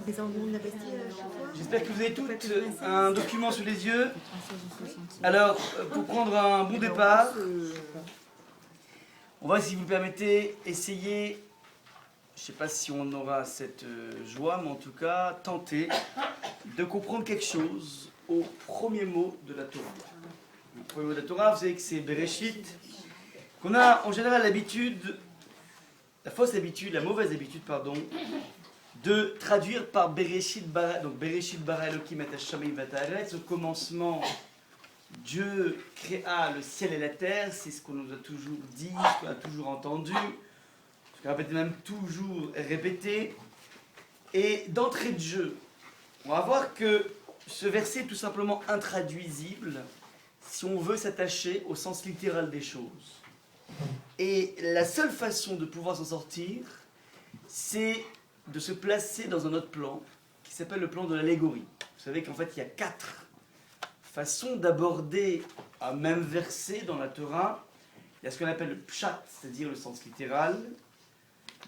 Les embryons de la Bastille chaque fois. J'espère que vous avez toutes un document sous les yeux. Alors, pour prendre un bon départ, on va, si vous le permettez, essayer, je ne sais pas si on aura cette joie, mais en tout cas, tenter de comprendre quelque chose au premier mot de la Torah. Le premier mot de la Torah, vous savez que c'est Bereshit, qu'on a en général l'habitude, la mauvaise habitude, de traduire par Bereshit bara, donc Bereshit bara Elokim et Hashamayim v'Haaretz. Au commencement, Dieu créa le ciel et la terre. C'est ce qu'on nous a toujours dit, ce qu'on a toujours entendu, ce qu'on a peut-être même toujours répété. Et d'entrée de jeu, on va voir que ce verset est tout simplement intraduisible si on veut s'attacher au sens littéral des choses. Et la seule façon de pouvoir s'en sortir, c'est de se placer dans un autre plan qui s'appelle le plan de l'allégorie. Vous savez qu'en fait, il y a 4 façons d'aborder un même verset dans la Torah. Il y a ce qu'on appelle le pshat, c'est-à-dire le sens littéral.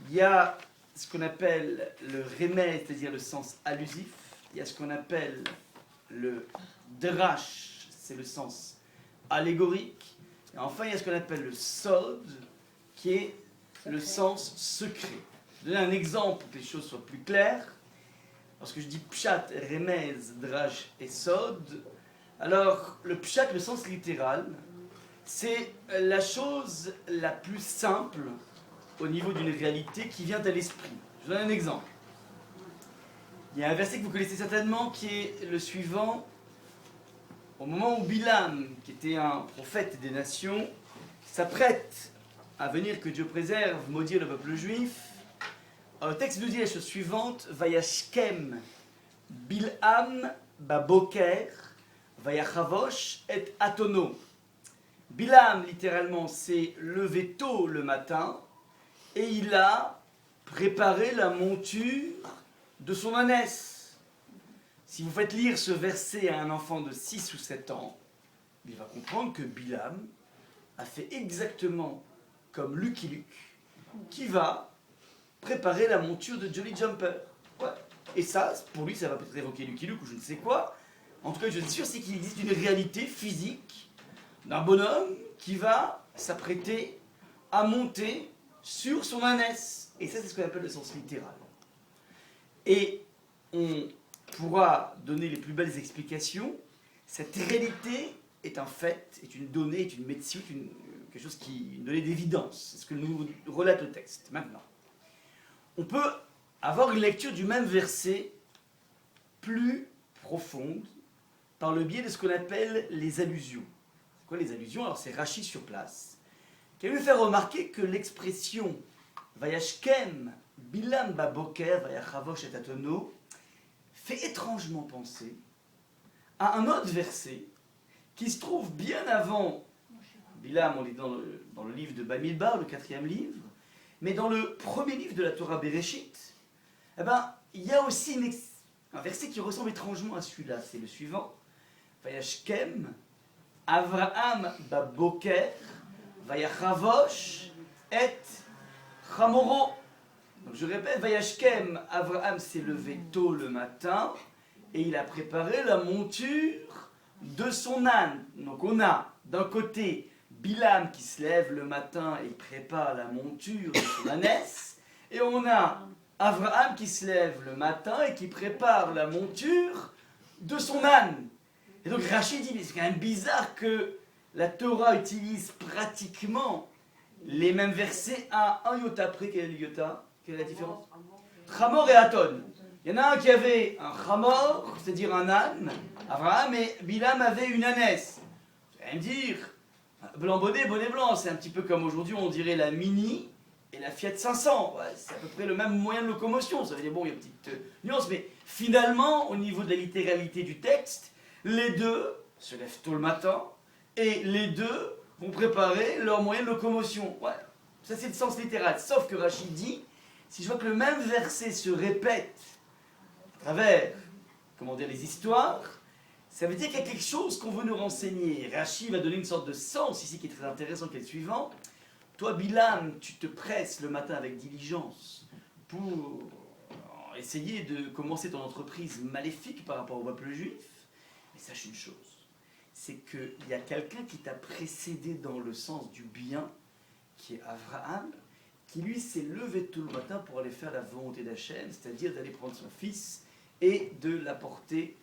Il y a ce qu'on appelle le remez, c'est-à-dire le sens allusif. Il y a ce qu'on appelle le drash, c'est le sens allégorique. Et enfin, il y a ce qu'on appelle le sod, qui est le sens secret. Je vais donner un exemple pour que les choses soient plus claires. Lorsque je dis pshat, remez, drash et sod, alors le pshat, le sens littéral, c'est la chose la plus simple au niveau d'une réalité qui vient à l'esprit. Je vous donne un exemple. Il y a un verset que vous connaissez certainement qui est le suivant. Au moment où Bilam, qui était un prophète des nations, s'apprête à venir, que Dieu préserve, maudire le peuple juif, le texte nous dit la chose suivante: Vayashkem Bil'am baboker vayachavosh et atono. Bilam, littéralement, c'est levé tôt le matin et il a préparé la monture de son ânesse. Si vous faites lire ce verset à un enfant de 6 ou 7 ans, il va comprendre que Bilam a fait exactement comme Lucky Luke, qui va préparer la monture de Jolly Jumper. Ouais. Et ça, pour lui, ça va peut-être évoquer Lucky Luke ou je ne sais quoi. En tout cas, je suis sûr, c'est qu'il existe une réalité physique d'un bonhomme qui va s'apprêter à monter sur son ânesse. Et ça, c'est ce qu'on appelle le sens littéral. Et on pourra donner les plus belles explications. Cette réalité est un fait, est une donnée, est une médecine, quelque chose qui une donnée d'évidence. C'est ce que nous relate le texte. Maintenant, on peut avoir une lecture du même verset plus profonde par le biais de ce qu'on appelle les allusions. C'est quoi les allusions? Alors c'est Rachi sur place qui va lui faire remarquer que l'expression Vayashkem Bilam baboker vayachavosh et atono fait étrangement penser à un autre verset qui se trouve bien avant Bilam, on est dans le livre de Bamidbar, le 4e livre, mais dans le premier livre de la Torah Bereshit, eh ben, il y a aussi un verset qui ressemble étrangement à celui-là, c'est le suivant: Vayashkem Avraham baboker vayachavosh et chamoro. Donc je répète, Vayashkem, Avraham s'est levé tôt le matin et il a préparé la monture de son âne. Donc on a d'un côté Bilam qui se lève le matin et prépare la monture de son ânesse, et on a Avraham qui se lève le matin et qui prépare la monture de son âne. Et donc Rachid dit, mais c'est quand même bizarre que la Torah utilise pratiquement les mêmes versets à un iota près. Quel est le iota? Quelle est la différence? Chamor et Aton. Il y en a un qui avait un Chamor, c'est-à-dire un âne, Abraham, et Bilam avait une ânesse. Vous allez me dire, blanc bonnet blanc, c'est un petit peu comme aujourd'hui on dirait la Mini et la Fiat 500. Ouais, c'est à peu près le même moyen de locomotion. Ça veut dire, bon, il y a une petite nuance, mais finalement, au niveau de la littéralité du texte, les deux se lèvent tôt le matin et les deux vont préparer leur moyen de locomotion. Ouais, ça c'est le sens littéral. Sauf que Rachid dit, si je vois que le même verset se répète à travers, comment dire, les histoires, ça veut dire qu'il y a quelque chose qu'on veut nous renseigner. Rachid va donner une sorte de sens ici qui est très intéressant, qui est le suivant. Toi, Bilam, tu te presses le matin avec diligence pour essayer de commencer ton entreprise maléfique par rapport au peuple juif. Mais sache une chose, c'est qu'il y a quelqu'un qui t'a précédé dans le sens du bien, qui est Abraham, qui lui s'est levé tout le matin pour aller faire la volonté d'Hachem, c'est-à-dire d'aller prendre son fils et de l'apporter,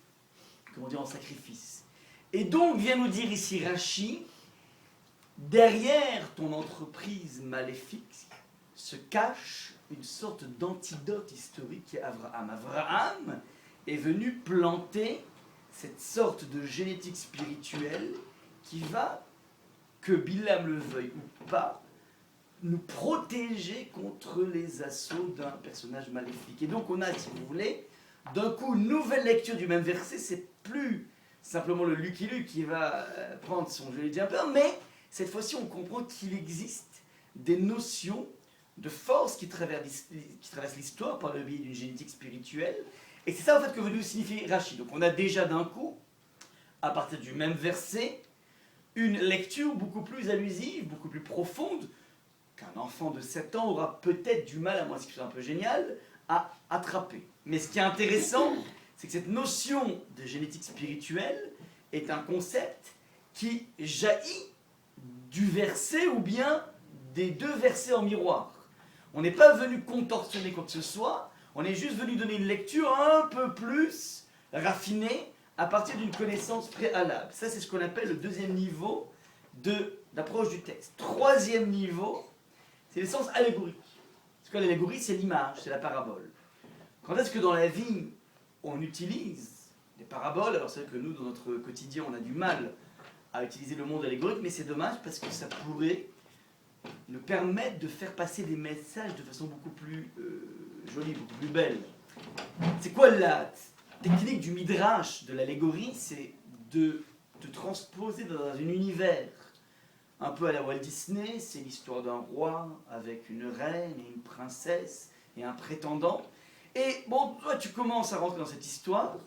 comment dire, en sacrifice. Et donc, vient nous dire ici Rashi, derrière ton entreprise maléfique se cache une sorte d'antidote historique qui est Abraham. Abraham est venu planter cette sorte de génétique spirituelle qui va, que Bilam le veuille ou pas, nous protéger contre les assauts d'un personnage maléfique. Et donc on a, si vous voulez, d'un coup une nouvelle lecture du même verset, c'est plus simplement le Lucky Luke qui va prendre son jeu de peur, mais cette fois-ci on comprend qu'il existe des notions de force qui traversent l'histoire par le biais d'une génétique spirituelle. Et c'est ça en fait que veut nous signifier Rashi. Donc on a déjà d'un coup, à partir du même verset, une lecture beaucoup plus allusive, beaucoup plus profonde, qu'un enfant de 7 ans aura peut-être du mal, à moins que ce soit un peu génial, à attraper. Mais ce qui est intéressant, c'est que cette notion de génétique spirituelle est un concept qui jaillit du verset ou bien des deux versets en miroir. On n'est pas venu contorsionner quoi que ce soit, on est juste venu donner une lecture un peu plus raffinée à partir d'une connaissance préalable. Ça, c'est ce qu'on appelle le deuxième niveau d'approche du texte. Troisième niveau, c'est le sens allégorique. Parce que l'allégorie, c'est l'image, c'est la parabole. Quand est-ce que dans la vie, on utilise des paraboles? Alors c'est vrai que nous, dans notre quotidien, on a du mal à utiliser le monde allégorique, mais c'est dommage parce que ça pourrait nous permettre de faire passer des messages de façon beaucoup plus jolie, beaucoup plus belle. C'est quoi la technique du midrash, de l'allégorie? C'est de transposer dans un univers un peu à la Walt Disney. C'est l'histoire d'un roi avec une reine et une princesse et un prétendant. Et bon, toi tu commences à rentrer dans cette histoire,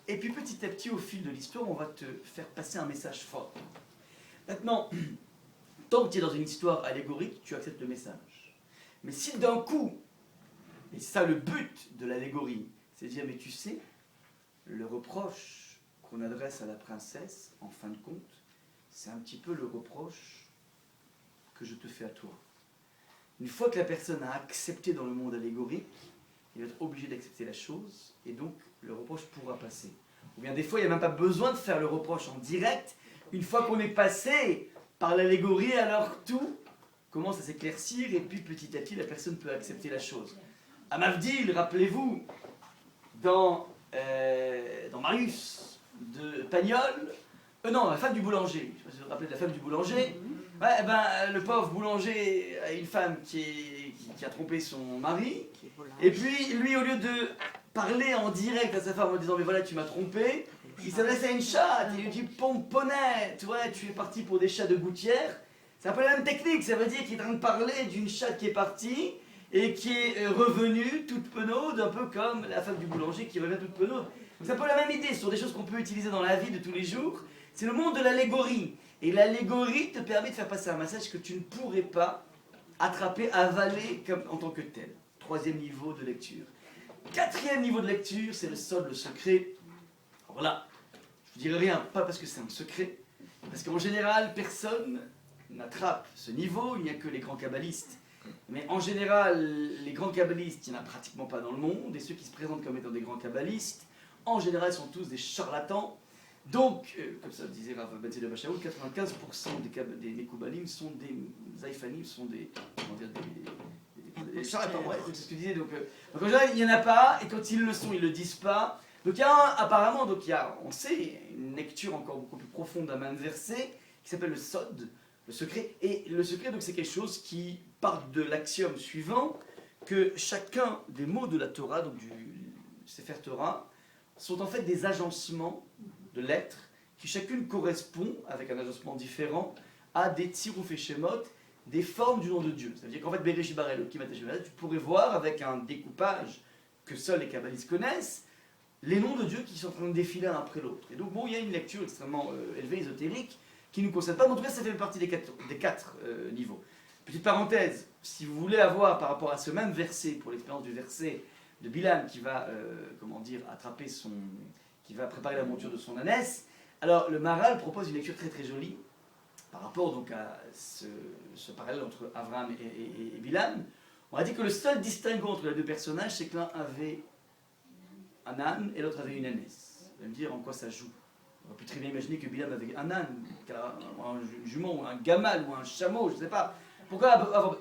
et puis petit à petit, au fil de l'histoire, on va te faire passer un message fort. Maintenant, tant que tu es dans une histoire allégorique, tu acceptes le message. Mais si d'un coup, et c'est ça le but de l'allégorie, c'est de dire, mais tu sais, le reproche qu'on adresse à la princesse, en fin de compte, c'est un petit peu le reproche que je te fais à toi. Une fois que la personne a accepté dans le monde allégorique, il va être obligé d'accepter la chose, et donc le reproche pourra passer. Ou bien des fois, il n'y a même pas besoin de faire le reproche en direct. Une fois qu'on est passé par l'allégorie, alors tout commence à s'éclaircir, et puis petit à petit, la personne peut accepter la chose. À Mavdil, rappelez-vous, dans Marius de Pagnol, non, la femme du boulanger, je ne sais pas si vous vous rappelez de la femme du boulanger, ouais, ben, le pauvre boulanger a une femme qui a trompé son mari, et puis lui, au lieu de parler en direct à sa femme en disant mais voilà tu m'as trompé, il s'adresse à une chatte, il lui dit pomponnette, ouais tu es parti pour des chats de gouttière. C'est un peu la même technique, ça veut dire qu'il est en train de parler d'une chatte qui est partie et qui est revenue toute penaude, un peu comme la femme du boulanger qui revient toute penaude. Donc c'est un peu la même idée, ce sont des choses qu'on peut utiliser dans la vie de tous les jours. C'est le monde de l'allégorie. Et l'allégorie te permet de faire passer un message que tu ne pourrais pas attraper, avaler comme, en tant que tel. Troisième niveau de lecture. Quatrième niveau de lecture, c'est le sod, le secret. Alors là, je ne vous dirai rien, pas parce que c'est un secret, parce qu'en général, personne n'attrape ce niveau, il n'y a que les grands kabbalistes. Mais en général, les grands kabbalistes, il n'y en a pratiquement pas dans le monde, et ceux qui se présentent comme étant des grands kabbalistes, en général, sont tous des charlatans. Donc, comme ça disait Rav Ben Zedek Bachaoul, 95% des Mekoubalim sont des Zaïfanim, sont des charlatans, ouais, c'est ce que je disais. Donc en général, il n'y en a pas, et quand ils le sont, ils ne le disent pas. Donc il y a apparemment, on sait, une lecture encore beaucoup plus profonde d'un même verset, qui s'appelle le Sod, le secret. Et le secret, donc c'est quelque chose qui part de l'axiome suivant, que chacun des mots de la Torah, donc du Sefer Torah, sont en fait des agencements de lettres qui chacune correspond, avec un agencement différent, à des tsirouf et shemot, des formes du nom de Dieu. Ça veut dire qu'en fait, Bereshit bara Elokim et Teshuvah, tu pourrais voir avec un découpage que seuls les kabbalistes connaissent, les noms de Dieu qui sont en train de défiler l'un après l'autre. Et donc bon, il y a une lecture extrêmement élevée, ésotérique, qui ne nous concerne pas, mais en tout cas ça fait partie des quatre niveaux. Petite parenthèse, si vous voulez avoir par rapport à ce même verset, pour l'expérience du verset, de Bilam qui va, qui va préparer la monture de son ânesse. Alors le Maharal propose une lecture très très jolie par rapport donc à ce parallèle entre Abraham et Bilam. On a dit que le seul distinguo entre les deux personnages, c'est que l'un avait un âne et l'autre avait une ânesse. Vous allez me dire en quoi ça joue. On peut très bien imaginer que Bilam avait un âne, un jument, ou un gamal, ou un chameau, je ne sais pas. Pourquoi alors,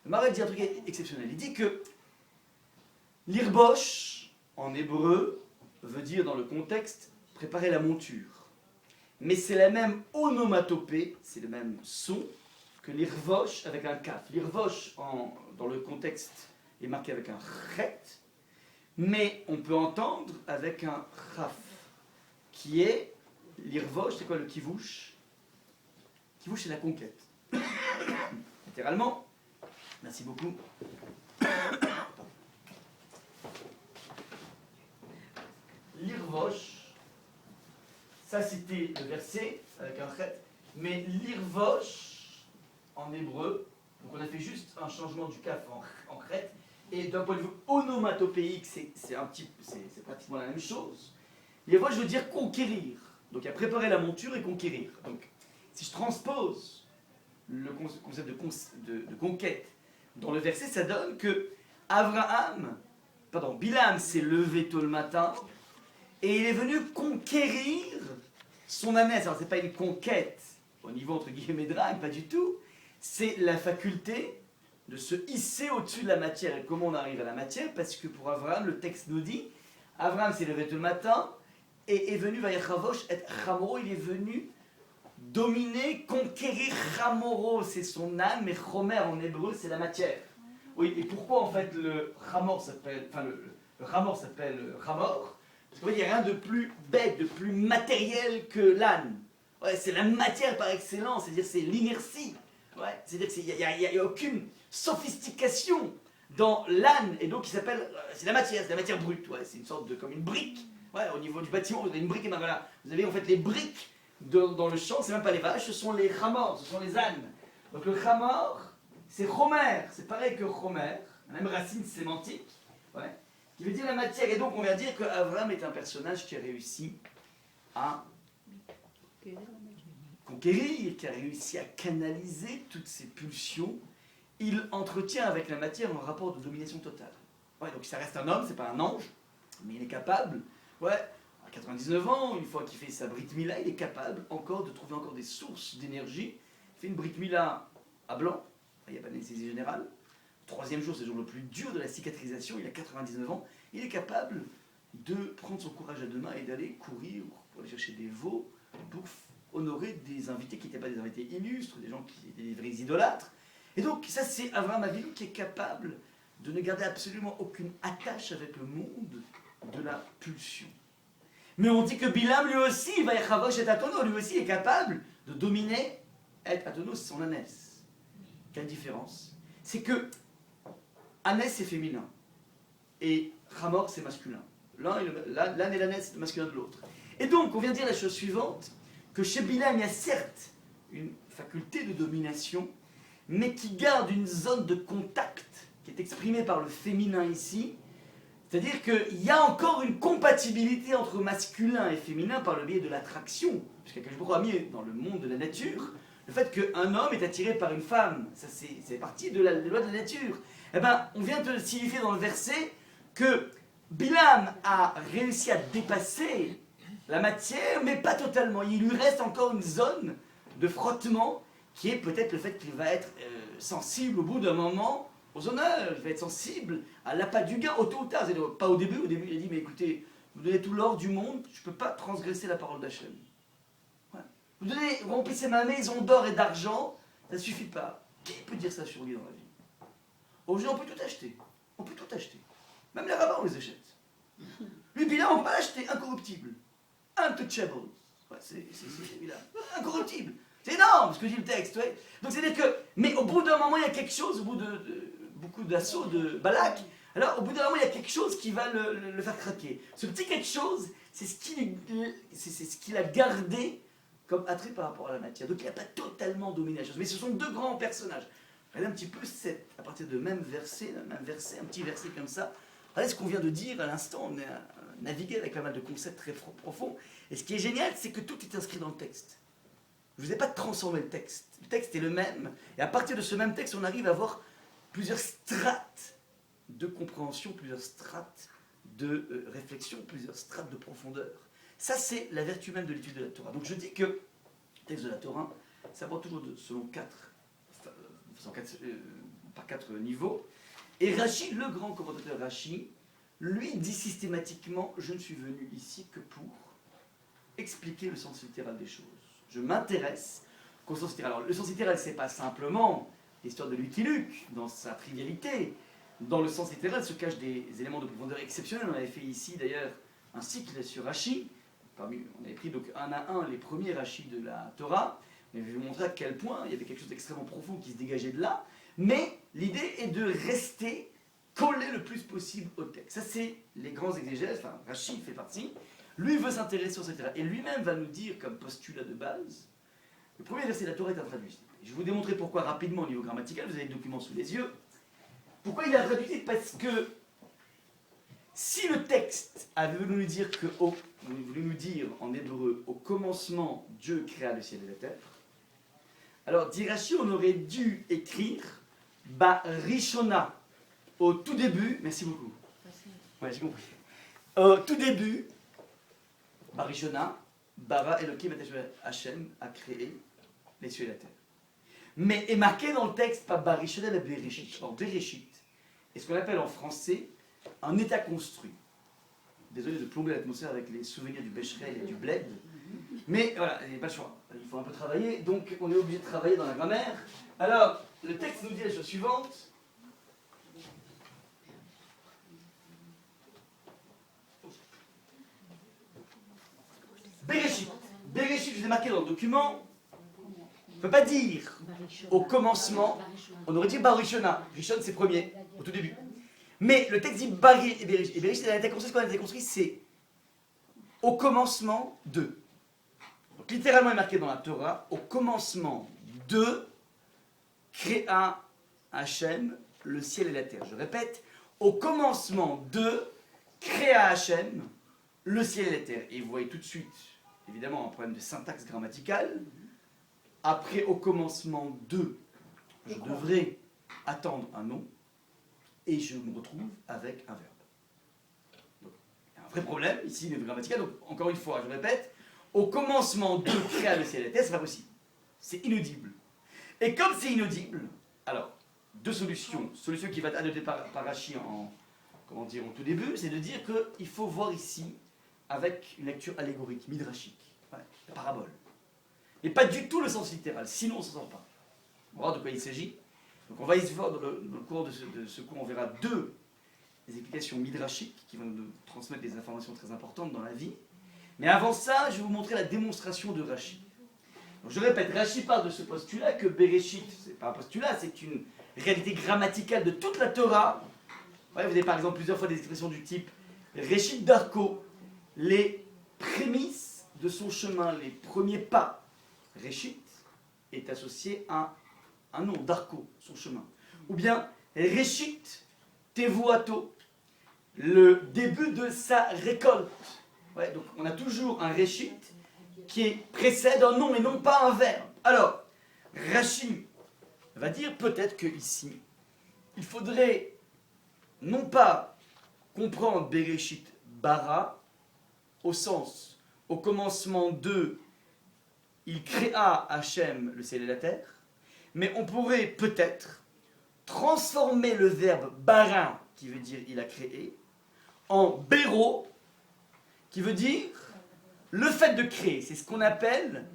le Maharal dit un truc exceptionnel. Il dit que l'irbosh, en hébreu, veut dire dans le contexte préparer la monture. Mais c'est la même onomatopée, c'est le même son que l'irvosh avec un kaf. L'irvosh, dans le contexte, est marqué avec un chet, mais on peut entendre avec un chaf, qui est l'irvosh, c'est quoi le kivouche? Kivouche, c'est la conquête. Littéralement, merci beaucoup. L'irvosh, ça c'était le verset avec un chet, mais l'irvosh en hébreu, donc on a fait juste un changement du kaf en chet, et d'un point de vue onomatopéique, c'est pratiquement la même chose. L'irvosh veut dire conquérir, donc il y a préparer la monture et conquérir. Donc si je transpose le concept de conquête dans le verset, ça donne que Bilam s'est levé tôt le matin, et il est venu conquérir son ânesse. Alors, ce n'est pas une conquête au niveau entre guillemets drague, pas du tout. C'est la faculté de se hisser au-dessus de la matière. Et comment on arrive à la matière? Parce que pour Abraham, le texte nous dit, Abraham s'est levé tôt le matin et est venu, Vayachavosh et Chamoro, il est venu dominer, conquérir Chamoro, c'est son âme, mais Chomer en hébreu, c'est la matière. Oui, et pourquoi en fait le Chamor s'appelle, le Chamor s'appelle Chamor? Parce qu'en fait, il n'y a rien de plus bête, de plus matériel que l'âne. Ouais, c'est la matière par excellence, c'est-à-dire c'est l'inertie. Ouais, c'est-à-dire qu'il n'y a aucune sophistication dans l'âne, et donc il s'appelle, c'est la matière brute. Ouais, c'est une sorte de, comme une brique. Ouais, au niveau du bâtiment, vous avez une brique, et ben voilà, vous avez en fait les briques dans le champ, c'est même pas les vaches, ce sont les chamors, ce sont les ânes. Donc le chamor, c'est chomer, c'est pareil que chomer, la même racine sémantique. Ouais. Qui veut dire la matière. Et donc on vient dire qu'Abraham est un personnage qui a réussi à conquérir, qui a réussi à canaliser toutes ses pulsions. Il entretient avec la matière un rapport de domination totale. Ouais, donc ça reste un homme, c'est pas un ange, mais il est capable, ouais, à 99 ans, une fois qu'il fait sa Brit Mila, il est capable encore de trouver encore des sources d'énergie. Il fait une Brit Mila à blanc, il n'y a pas d'anesthésie générale. Troisième jour, c'est le jour le plus dur de la cicatrisation, il a 99 ans, il est capable de prendre son courage à deux mains et d'aller courir pour aller chercher des veaux pour honorer des invités qui n'étaient pas des invités illustres, des gens qui étaient des vrais idolâtres. Et donc ça c'est Abraham Avinu qui est capable de ne garder absolument aucune attache avec le monde de la pulsion. Mais on dit que Bilam lui aussi, Vayachavosh et Atono, lui aussi est capable de dominer, et Atono c'est son ânesse. Quelle différence? C'est que ânesse c'est féminin et Chamor c'est masculin. L'âne et l'ânesse c'est le masculin de l'autre. Et donc on vient dire la chose suivante, que chez Bilam il y a certes une faculté de domination, mais qui garde une zone de contact qui est exprimée par le féminin ici. C'est-à-dire qu'il y a encore une compatibilité entre masculin et féminin par le biais de l'attraction. Puisque Akadosh Baruch Hu a mis dans le monde de la nature le fait qu'un homme est attiré par une femme. Ça c'est partie de la loi de la nature. Eh bien, on vient de signifier dans le verset que Bilam a réussi à dépasser la matière, mais pas totalement. Il lui reste encore une zone de frottement qui est peut-être le fait qu'il va être sensible au bout d'un moment aux honneurs, il va être sensible à l'appât du gain, au tôt ou tard. C'est-à-dire, pas au début il a dit, mais écoutez, vous donnez tout l'or du monde, je ne peux pas transgresser la parole d'Hachem. Ouais. Vous donnez, remplissez ma maison d'or et d'argent, ça ne suffit pas. Qui peut dire ça sur lui dans la vie? Aujourd'hui, on peut tout acheter. On peut tout acheter. Même les rabbins, on les achète. Lui, Bilam, on ne peut pas l'acheter, incorruptible. Untouchable. Ouais, c'est Bilam. Incorruptible. C'est énorme ce que dit le texte. Ouais. Donc c'est-à-dire que, mais au bout d'un moment, il y a quelque chose, au bout de beaucoup d'assauts de Balak, alors au bout d'un moment, il y a quelque chose qui va le faire craquer. Ce petit quelque chose, c'est ce qu'il a gardé comme attrait par rapport à la matière. Donc il n'a pas totalement dominé la chose. Mais ce sont deux grands personnages. Regardez un petit peu à partir de même verset, un petit verset comme ça, Regardez ce qu'on vient de dire à l'instant, on a navigué avec pas mal de concepts très profonds. Et ce qui est génial, c'est que tout est inscrit dans le texte. Je ne vous ai pas transformé le texte. Le texte est le même. Et à partir de ce même texte, on arrive à avoir plusieurs strates de compréhension, plusieurs strates de réflexion, plusieurs strates de profondeur. Ça, c'est la vertu même de l'étude de la Torah. Donc je dis que le texte de la Torah s'aborde toujours par quatre niveaux. Et Rashi, le grand commentateur Rashi, lui dit systématiquement, je ne suis venu ici que pour expliquer le sens littéral des choses. Je m'intéresse au sens littéral. Alors, le sens littéral, c'est pas simplement l'histoire de Lucky Luke, dans sa trivialité. Dans le sens littéral se cachent des éléments de profondeur exceptionnels. On avait fait ici, d'ailleurs, un cycle sur Rashi. On avait pris donc un à un les premiers Rashi de la Torah. On avait montré à quel point il y avait quelque chose d'extrêmement profond qui se dégageait de là. Mais l'idée est de rester collé le plus possible au texte. Ça, c'est les grands exégèses. Enfin, Rashi fait partie. Lui veut s'intéresser au sens littéral. Et lui-même va nous dire, comme postulat de base, le premier verset de la Torah est intraduisible. Je vais vous démontrer pourquoi rapidement au niveau grammatical. Vous avez le document sous les yeux. Pourquoi il est intraduisible? Parce que si le texte avait voulu nous dire en hébreu, au commencement, Dieu créa le ciel et la terre, alors, dit Rashi, on aurait dû écrire Barishona, au tout début, merci beaucoup. Ouais, j'ai compris. Au tout début, Barishona, Bara Elohim Hashem a créé les cieux et la terre. Mais est marqué dans le texte pas Barishona, mais Bereshit. Or, Bereshit est ce qu'on appelle en français un état construit. Désolé de plomber l'atmosphère avec les souvenirs du Becherel et du Bled. Mais voilà, il n'y a pas le choix. Il faut un peu travailler, donc on est obligé de travailler dans la grammaire. Alors, le texte nous dit la chose suivante. Bereshit. Bereshit, je l'ai marqué dans le document. On ne peut pas dire au commencement, on aurait dit Barishona. Rishon, c'est premier, au tout début. Mais le texte dit Bereshit. Et Bereshit, c'est ce qu'on a été construit, c'est au commencement de. Donc littéralement, il est marqué dans la Torah, au commencement de créa Hachem le ciel et la terre. Je répète, au commencement de créa Hachem le ciel et la terre. Et vous voyez tout de suite, évidemment, un problème de syntaxe grammaticale. Après, au commencement de, je devrais attendre un nom, et je me retrouve avec un verbe. Donc, il y a un vrai problème ici, le grammatical. Donc, encore une fois, je répète, au commencement de créa le ciel et la terre, c'est pas possible. C'est inaudible. Et comme c'est inaudible, alors, deux solutions. Solution qui va être adoptée par Rashi en tout début, c'est de dire qu'il faut voir ici avec une lecture allégorique, midrashique, la parabole. Et pas du tout le sens littéral, sinon on ne s'en sort pas. On va voir de quoi il s'agit. Donc on va y voir dans le cours de ce cours, on verra deux explications midrashiques qui vont nous transmettre des informations très importantes dans la vie. Mais avant ça, je vais vous montrer la démonstration de Rashi. Donc je répète, Rashi parle de ce postulat que Bereshit, c'est pas un postulat, c'est une réalité grammaticale de toute la Torah. Ouais, vous avez par exemple plusieurs fois des expressions du type Reshit Darko, les prémices de son chemin, les premiers pas. Reshit est associé à un nom, Darko, son chemin. Ou bien Reshit Tevuato, le début de sa récolte. Ouais, donc on a toujours un Reshit qui précède un nom et non pas un verbe. Alors, Rashi va dire peut-être que ici, il faudrait non pas comprendre Bereshit bara au sens, au commencement de il créa Hachem le ciel et la terre, mais on pourrait peut-être transformer le verbe bara, qui veut dire il a créé, en béro, qui veut dire le fait de créer. C'est ce qu'on appelle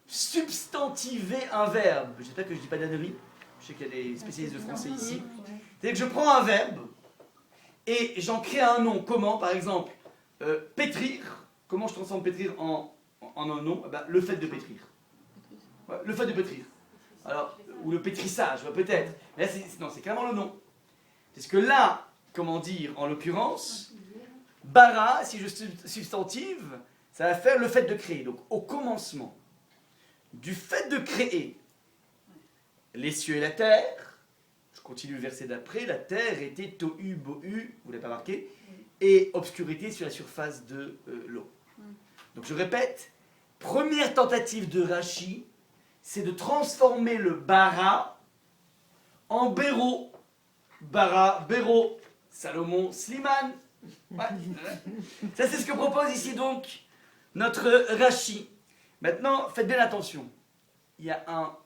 substantiver un verbe. J'espère que je ne dis pas d'ânerie. Je sais qu'il y a des spécialistes de français ici. C'est-à-dire que je prends un verbe et j'en crée un nom. Comment? Par exemple, pétrir. Comment je transforme pétrir en un nom? Le fait de pétrir. Ouais, le fait de pétrir. Alors, ou le pétrissage, peut-être. Mais là, c'est clairement le nom. Parce que là, comment dire, en l'occurrence, bara, si je substantive, ça va faire le fait de créer. Donc, au commencement du fait de créer les cieux et la terre, je continue le verset d'après, la terre était tohu bohu, vous l'avez pas marqué, et obscurité sur la surface de l'eau. Donc je répète, première tentative de Rashi, c'est de transformer le bara en béro. Bara, béro, Salomon, Slimane. Ouais. Ça c'est ce que propose ici donc notre Rashi. Maintenant, faites bien attention. Il y a un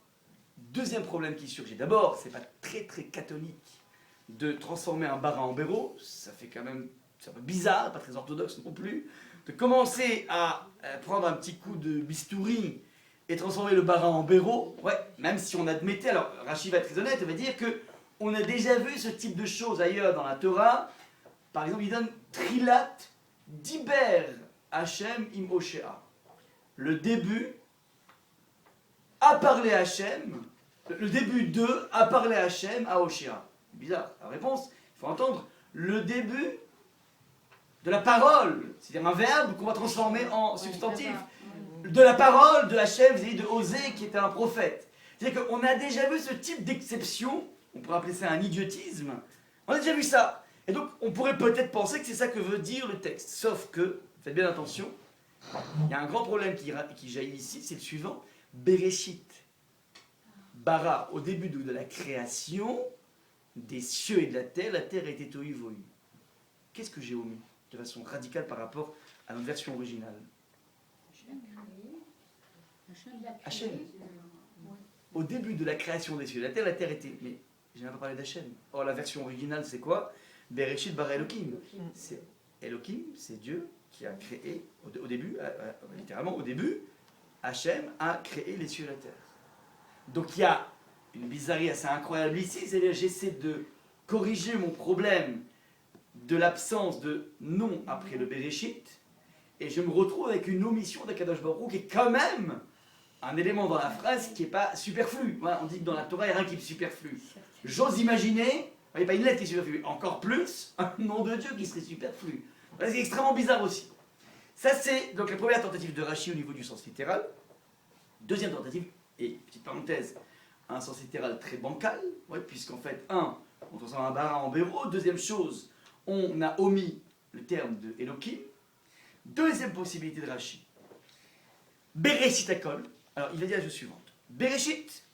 deuxième problème qui surgit. D'abord, c'est pas très catholique de transformer un bara en béro. Ça fait quand même, c'est un peu bizarre, pas très orthodoxe non plus. De commencer à prendre un petit coup de bistouri et transformer le bara en béro. Ouais, même si on admettait, alors Rashi va être très honnête, il va dire que on a déjà vu ce type de choses ailleurs dans la Torah. Par exemple, il donne Trilat Diber Hashem im Hoshea. Le début a parlé Hashem, le début de a parlé Hashem à Hoshea. Bizarre, la réponse, il faut entendre le début de la parole, c'est-à-dire un verbe qu'on va transformer en substantif. De la parole de Hashem, c'est-à-dire de Osée qui était un prophète. C'est-à-dire qu'on a déjà vu ce type d'exception, on pourrait appeler ça un idiotisme, on a déjà vu ça. Et donc on pourrait peut-être penser que c'est ça que veut dire le texte. Sauf que, faites bien attention, il y a un grand problème qui jaillit ici, c'est le suivant. Bereshit, bara, au début de la création des cieux et de la terre a été tohu vohu. Qu'est-ce que j'ai omis de façon radicale par rapport à notre version originale? Hachem. Au début de la création des cieux et de la terre était... Mais je n'ai pas parlé d'Hachem. Or, la version originale, c'est quoi? Bereshit bara Elohim. C'est Elohim, c'est Dieu qui a créé, au début, littéralement au début, Hachem a créé les cieux et la terre. Donc il y a une bizarrerie assez incroyable ici, c'est-à-dire j'essaie de corriger mon problème de l'absence de nom après le Bereshit, et je me retrouve avec une omission d'Akadosh Baruch Hu qui est quand même un élément dans la phrase qui n'est pas superflu. Voilà, on dit que dans la Torah, il n'y a rien qui est superflu. J'ose imaginer, il n'y a pas une lettre qui est superflue, encore plus un nom de Dieu qui serait superflu. Voilà, c'est extrêmement bizarre aussi. Ça c'est donc la première tentative de Rashi au niveau du sens littéral. Deuxième tentative, et petite parenthèse, un sens littéral très bancal, ouais, puisqu'en fait, on transforme un bara en béro. Deuxième chose, on a omis le terme de Elohim. Deuxième possibilité de Rashi, Bereshit Hakol. Alors il va dire la chose suivante. Bereshit,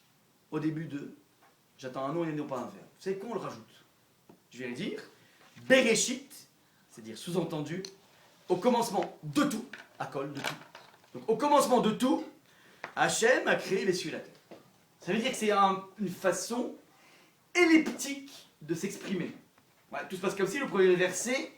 au début de, j'attends un nom et non pas un verbe. Vous savez qu'on le rajoute. Je vais le dire. Bereshit, c'est-à-dire sous-entendu, au commencement de tout, Hakol, de tout. Donc au commencement de tout, Hachem a créé les cieux et la terre. Ça veut dire que c'est une façon elliptique de s'exprimer. Voilà, tout se passe comme si le premier verset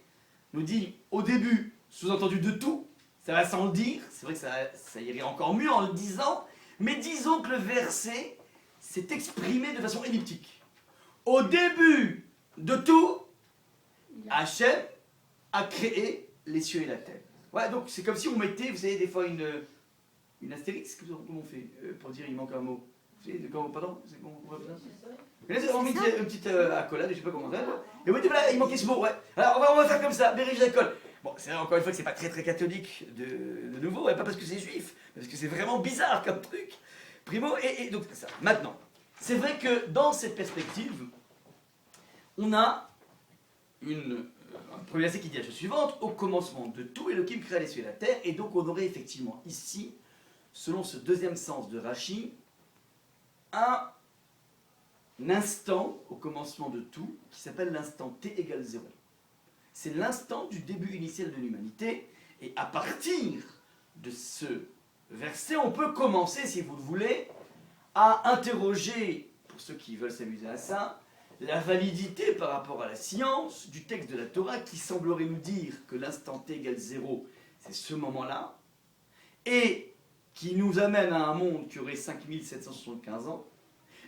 nous dit au début, sous-entendu de tout, ça va sans le dire, c'est vrai que ça irait encore mieux en le disant, mais disons que le verset s'est exprimé de façon elliptique. Au début de tout, Hachem a créé les cieux et la terre. Ouais, donc c'est comme si on mettait, vous savez, des fois une astérisque, comment on fait pour dire il manque un mot? Vous savez, pardon, c'est comment on fait ça? Mais là, on met une petite accolade, je sais pas comment ça. Et on dit voilà, il manquait ce mot, ouais. Alors on va faire comme ça, Bereshit Hakol. Bon, c'est encore une fois que c'est pas très catholique de nouveau, ouais, pas parce que c'est juif, mais parce que c'est vraiment bizarre comme truc. Primo, et donc ça. Maintenant, c'est vrai que dans cette perspective, on a un premier verset qui dit la chose suivante: au commencement de tout, Elohim créa les cieux et la terre, et donc on aurait effectivement ici, selon ce deuxième sens de Rashi, un instant au commencement de tout qui s'appelle l'instant t égale 0. C'est l'instant du début initial de l'humanité, et à partir de ce verset, on peut commencer, si vous le voulez, à interroger, pour ceux qui veulent s'amuser à ça, la validité par rapport à la science du texte de la Torah qui semblerait nous dire que l'instant t égale 0, c'est ce moment-là, et qui nous amène à un monde qui aurait 5775 ans.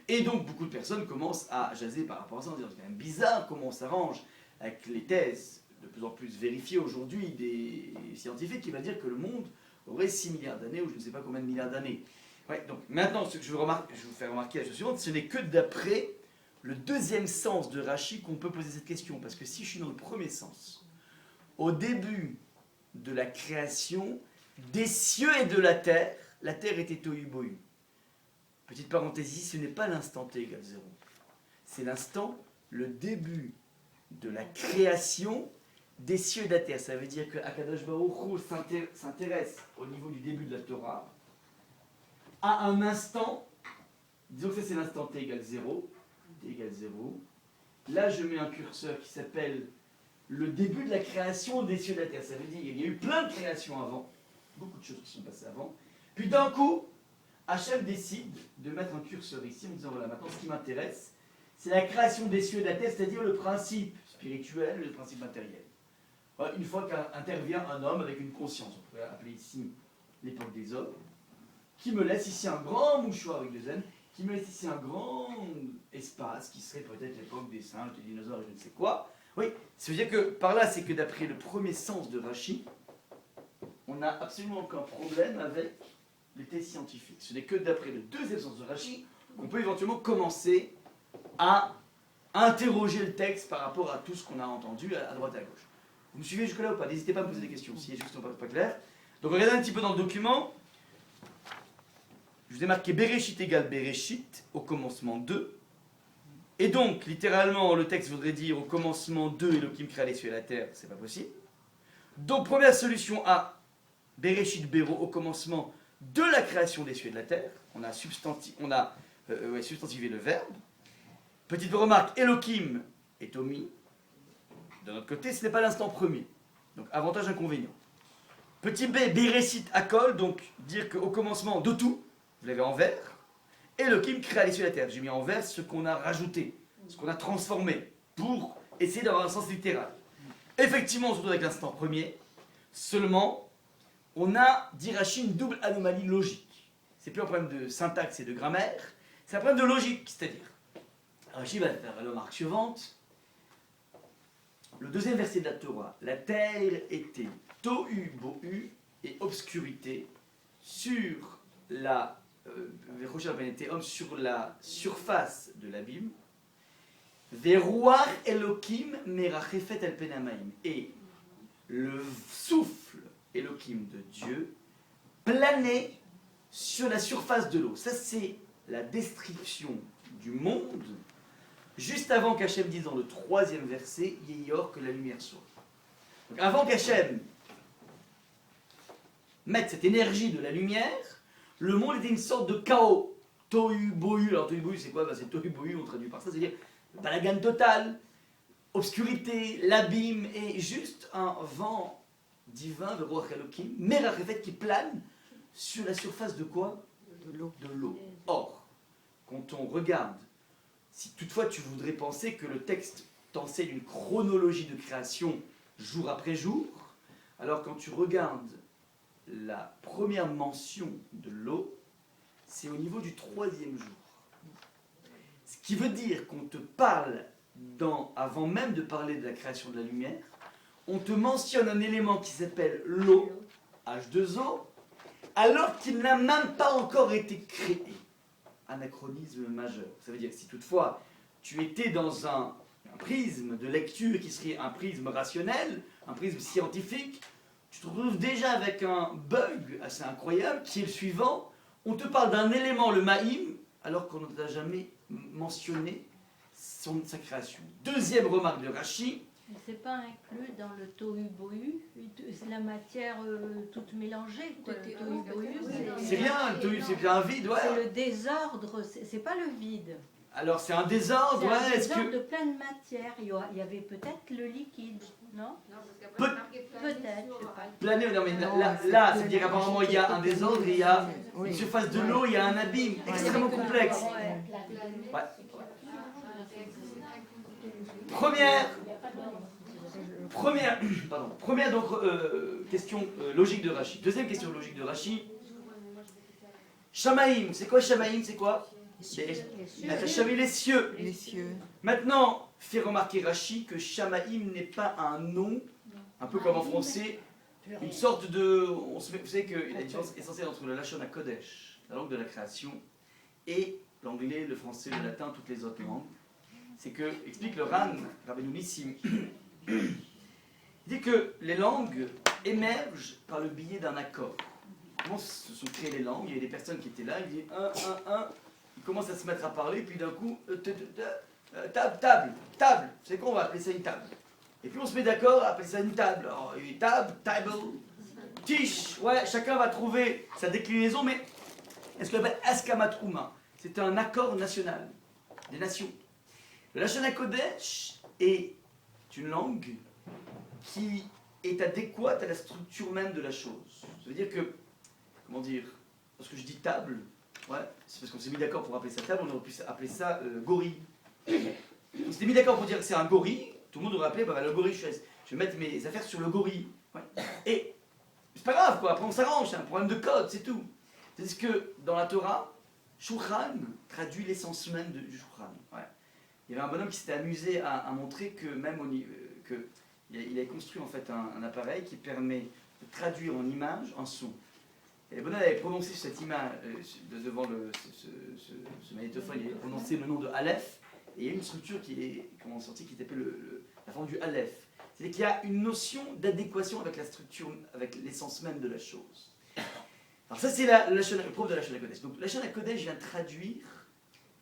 Et donc beaucoup de personnes commencent à jaser par rapport à ça, en disant c'est quand même bizarre comment on s'arrange avec les thèses de plus en plus vérifiées aujourd'hui des scientifiques qui va dire que le monde aurait 6 milliards d'années ou je ne sais pas combien de milliards d'années. Ouais, donc maintenant, ce que je veux vous faire remarquer la chose suivante, ce n'est que d'après le deuxième sens de Rashi qu'on peut poser cette question. Parce que si je suis dans le premier sens, au début de la création des cieux et de la terre était tohu bohu. Petite parenthèse ici, ce n'est pas l'instant t égale 0. c'est l'instant, le début de la création des cieux et de la terre. Ça veut dire que Akadosh Baruch Hu s'intéresse au niveau du début de la Torah à un instant, disons que ça c'est l'instant t égale 0, t égale 0. Là je mets un curseur qui s'appelle le début de la création des cieux et de la terre. Ça veut dire qu'il y a eu plein de créations avant, beaucoup de choses qui sont passées avant. Puis d'un coup, Hachem décide de mettre un curseur ici en disant voilà, maintenant ce qui m'intéresse, c'est la création des cieux et de la terre, c'est-à-dire le principe spirituel et le principe matériel. Voilà, une fois qu'intervient un homme avec une conscience, on pourrait appeler ici l'époque des hommes, qui me laisse ici un grand mouchoir avec des ailes, qui me laisse ici un grand espace, qui serait peut-être l'époque des singes, des dinosaures et je ne sais quoi. Oui, ça veut dire que par là, c'est que d'après le premier sens de Rashi, on n'a absolument aucun problème avec les thèses scientifiques. Ce n'est que d'après le deuxième sens de Rashi qu'on peut éventuellement commencer à interroger le texte par rapport à tout ce qu'on a entendu à droite et à gauche. Vous me suivez jusque-là ou pas? N'hésitez pas à me poser des questions si les choses ne sont pas claires. Donc regardez un petit peu dans le document. Je vous ai marqué Bereshit égale Bereshit, au commencement 2. Et donc, littéralement, le texte voudrait dire au commencement 2, Elohim créa les cieux et la terre, c'est pas possible. Donc, première solution A, Bereshit Bero, au commencement de la création des cieux et de la terre. On a substantifié le verbe. Petite remarque, Elohim est omis. De notre côté, ce n'est pas l'instant premier. Donc, avantage, inconvénient. Petit B, Bereshit Akol, donc dire qu'au commencement de tout, vous l'avez en vert. Elohim créa les cieux et la terre. J'ai mis en vert ce qu'on a rajouté, ce qu'on a transformé, pour essayer d'avoir un sens littéral. Effectivement, on se retrouve avec l'instant premier, seulement, on a, dit Rashi, une double anomalie logique. C'est plus un problème de syntaxe et de grammaire, c'est un problème de logique, c'est-à-dire, Rashi va faire la remarque suivante. Le deuxième verset de la Torah, la terre était tohu bohu et obscurité sur la sur la surface de l'abîme. Verouar Elohim merachefet el penamaim. Et le souffle Elohim de Dieu planait sur la surface de l'eau. Ça, c'est la description du monde juste avant qu'Hachem dise dans le troisième verset Yeyor, que la lumière soit. Donc avant qu'Hachem mette cette énergie de la lumière, le monde était une sorte de chaos. Tohu bohu. Alors tohu bohu, c'est quoi? C'est tohu bohu, on traduit par ça, c'est-à-dire balagan total, obscurité, l'abîme, et juste un vent divin, de Ruach Elohim, merachefet, qui plane sur la surface de quoi? De l'eau. Or, quand on regarde, si toutefois tu voudrais penser que le texte t'enseigne une chronologie de création jour après jour, alors quand tu regardes la première mention de l'eau, c'est au niveau du troisième jour. Ce qui veut dire qu'on te parle, avant même de parler de la création de la lumière, on te mentionne un élément qui s'appelle l'eau, H2O, alors qu'il n'a même pas encore été créé. Anachronisme majeur. Ça veut dire que si toutefois tu étais dans un prisme de lecture qui serait un prisme rationnel, un prisme scientifique, tu te retrouves déjà avec un bug assez incroyable qui est le suivant. On te parle d'un élément, le maïm, alors qu'on ne t'a jamais mentionné sa création. Deuxième remarque de Rashi. C'est pas inclus dans le tohu bohu, c'est la matière toute mélangée. Quoi. Le tohu bohu, c'est rien, le tohu, c'est bien un vide, ouais. C'est le désordre, c'est pas le vide. Alors c'est un désordre, c'est ouais. Un désordre de plein de matière. Il y avait peut-être le liquide, non? Peut-être, je sais pas. Planer, non mais là c'est-à-dire qu'apparemment il y a un désordre, il y a une surface de l'eau, il y a un abîme extrêmement complexe. Ouais. Première donc, question logique de Rashi. Deuxième question logique de Rashi. Shamaïm, c'est quoi Shamaïm? C'est quoi? Les cieux. Les cieux. Maintenant, fait remarquer Rashi que Shamaïm n'est pas un nom, un peu comme en français, une sorte de... vous savez qu'il y a une différence essentielle entre le Lashon HaKodesh, la langue de la création, et l'anglais, le français, le latin, toutes les autres langues. C'est que, explique le Ran, Rabbeinu Nissim, il dit que les langues émergent par le biais d'un accord. Comment se sont créées les langues? Il y a des personnes qui étaient là, ils disent un, ils commencent à se mettre à parler, puis d'un coup, table. C'est quoi, on va appeler ça une table. Et puis on se met d'accord à appeler ça une table. Alors, une table, tiche, ouais, chacun va trouver sa déclinaison, mais est-ce qu'on appelle Askamat Ouma? C'est un accord national des nations. Le Lachon HaKodesh est une langue qui est adéquate à la structure même de la chose. Ça veut dire que, comment dire, lorsque je dis table, ouais, c'est parce qu'on s'est mis d'accord pour appeler ça table, on aurait pu appeler ça gorille. On s'était mis d'accord pour dire que c'est un gorille, tout le monde aurait appelé, bah, le gorille, je vais mettre mes affaires sur le gorille. Ouais. Et c'est pas grave, quoi, après on s'arrange, c'est un problème de code, c'est tout. C'est que dans la Torah, Shulchan traduit l'essence même du Shulchan. Ouais. Il y avait un bonhomme qui s'était amusé à montrer que même au niveau, il a construit en fait un appareil qui permet de traduire en image un son. Et le bonhomme avait prononcé cette image devant ce magnétophone, il avait prononcé le nom de Aleph, et il y a une structure qui est sortie qui s'appelle la forme du Aleph. C'est-à-dire qu'il y a une notion d'adéquation avec la structure, avec l'essence même de la chose. Alors ça c'est le propre de la Lachon HaKodesh. Donc la Lachon HaKodesh vient traduire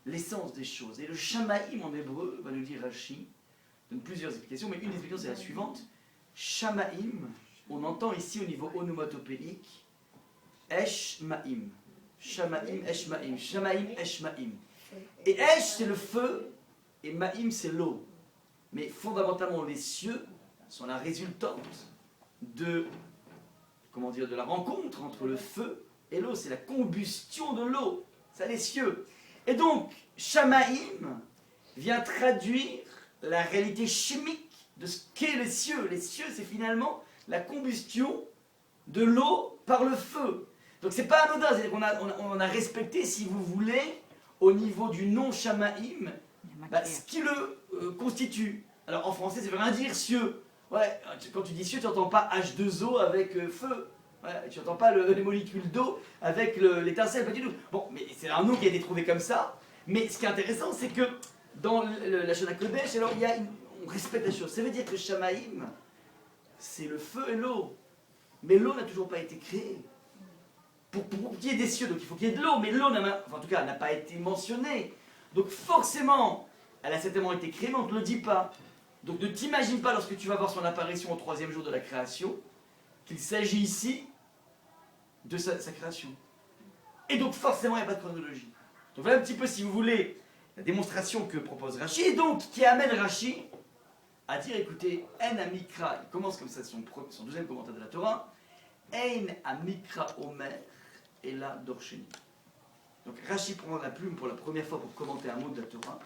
l'essence des choses. Et le Shamaïm en hébreu, va nous dire Rashi, donne plusieurs explications, mais une explication c'est la suivante. Shamaïm, on entend ici au niveau onomatopéique, Esh Ma'im. Shamaïm, Esh Ma'im. Shamaïm, Esh Ma'im. Et Esh c'est le feu, et Ma'im c'est l'eau. Mais fondamentalement les cieux sont la résultante de la rencontre entre le feu et l'eau. C'est la combustion de l'eau. Ça, les cieux. Et donc, Shamaïm vient traduire la réalité chimique de ce qu'est les cieux. Les cieux, c'est finalement la combustion de l'eau par le feu. Donc, c'est pas anodin. C'est-à-dire qu'on a respecté, si vous voulez, au niveau du nom Shamaïm, ce qui le constitue. Alors, en français, ça veut rien dire cieux. Ouais, quand tu dis cieux, tu n'entends pas H2O avec feu. Ouais, tu n'entends pas les molécules d'eau avec l'étincelle, pas du tout. Bon, mais c'est un nom qui a été trouvé comme ça. Mais ce qui est intéressant, c'est que dans la Lachon HaKodesh, alors on respecte la chose. Ça veut dire que Shamaïm, c'est le feu et l'eau. Mais l'eau n'a toujours pas été créée. Pour qu'il y ait des cieux, donc il faut qu'il y ait de l'eau. Mais l'eau, en tout cas, n'a pas été mentionnée. Donc forcément, elle a certainement été créée, mais on ne te le dit pas. Donc ne t'imagine pas, lorsque tu vas voir son apparition au 3e jour de la création, qu'il s'agit ici de sa création. Et donc forcément, il n'y a pas de chronologie. Donc voilà un petit peu, si vous voulez, la démonstration que propose Rashi, et donc qui amène Rashi à dire, écoutez, En Amikra, il commence comme ça son deuxième commentaire de la Torah, En Amikra Omer, et là Dorsheni. Donc Rashi prend la plume pour la première fois pour commenter un mot de la Torah,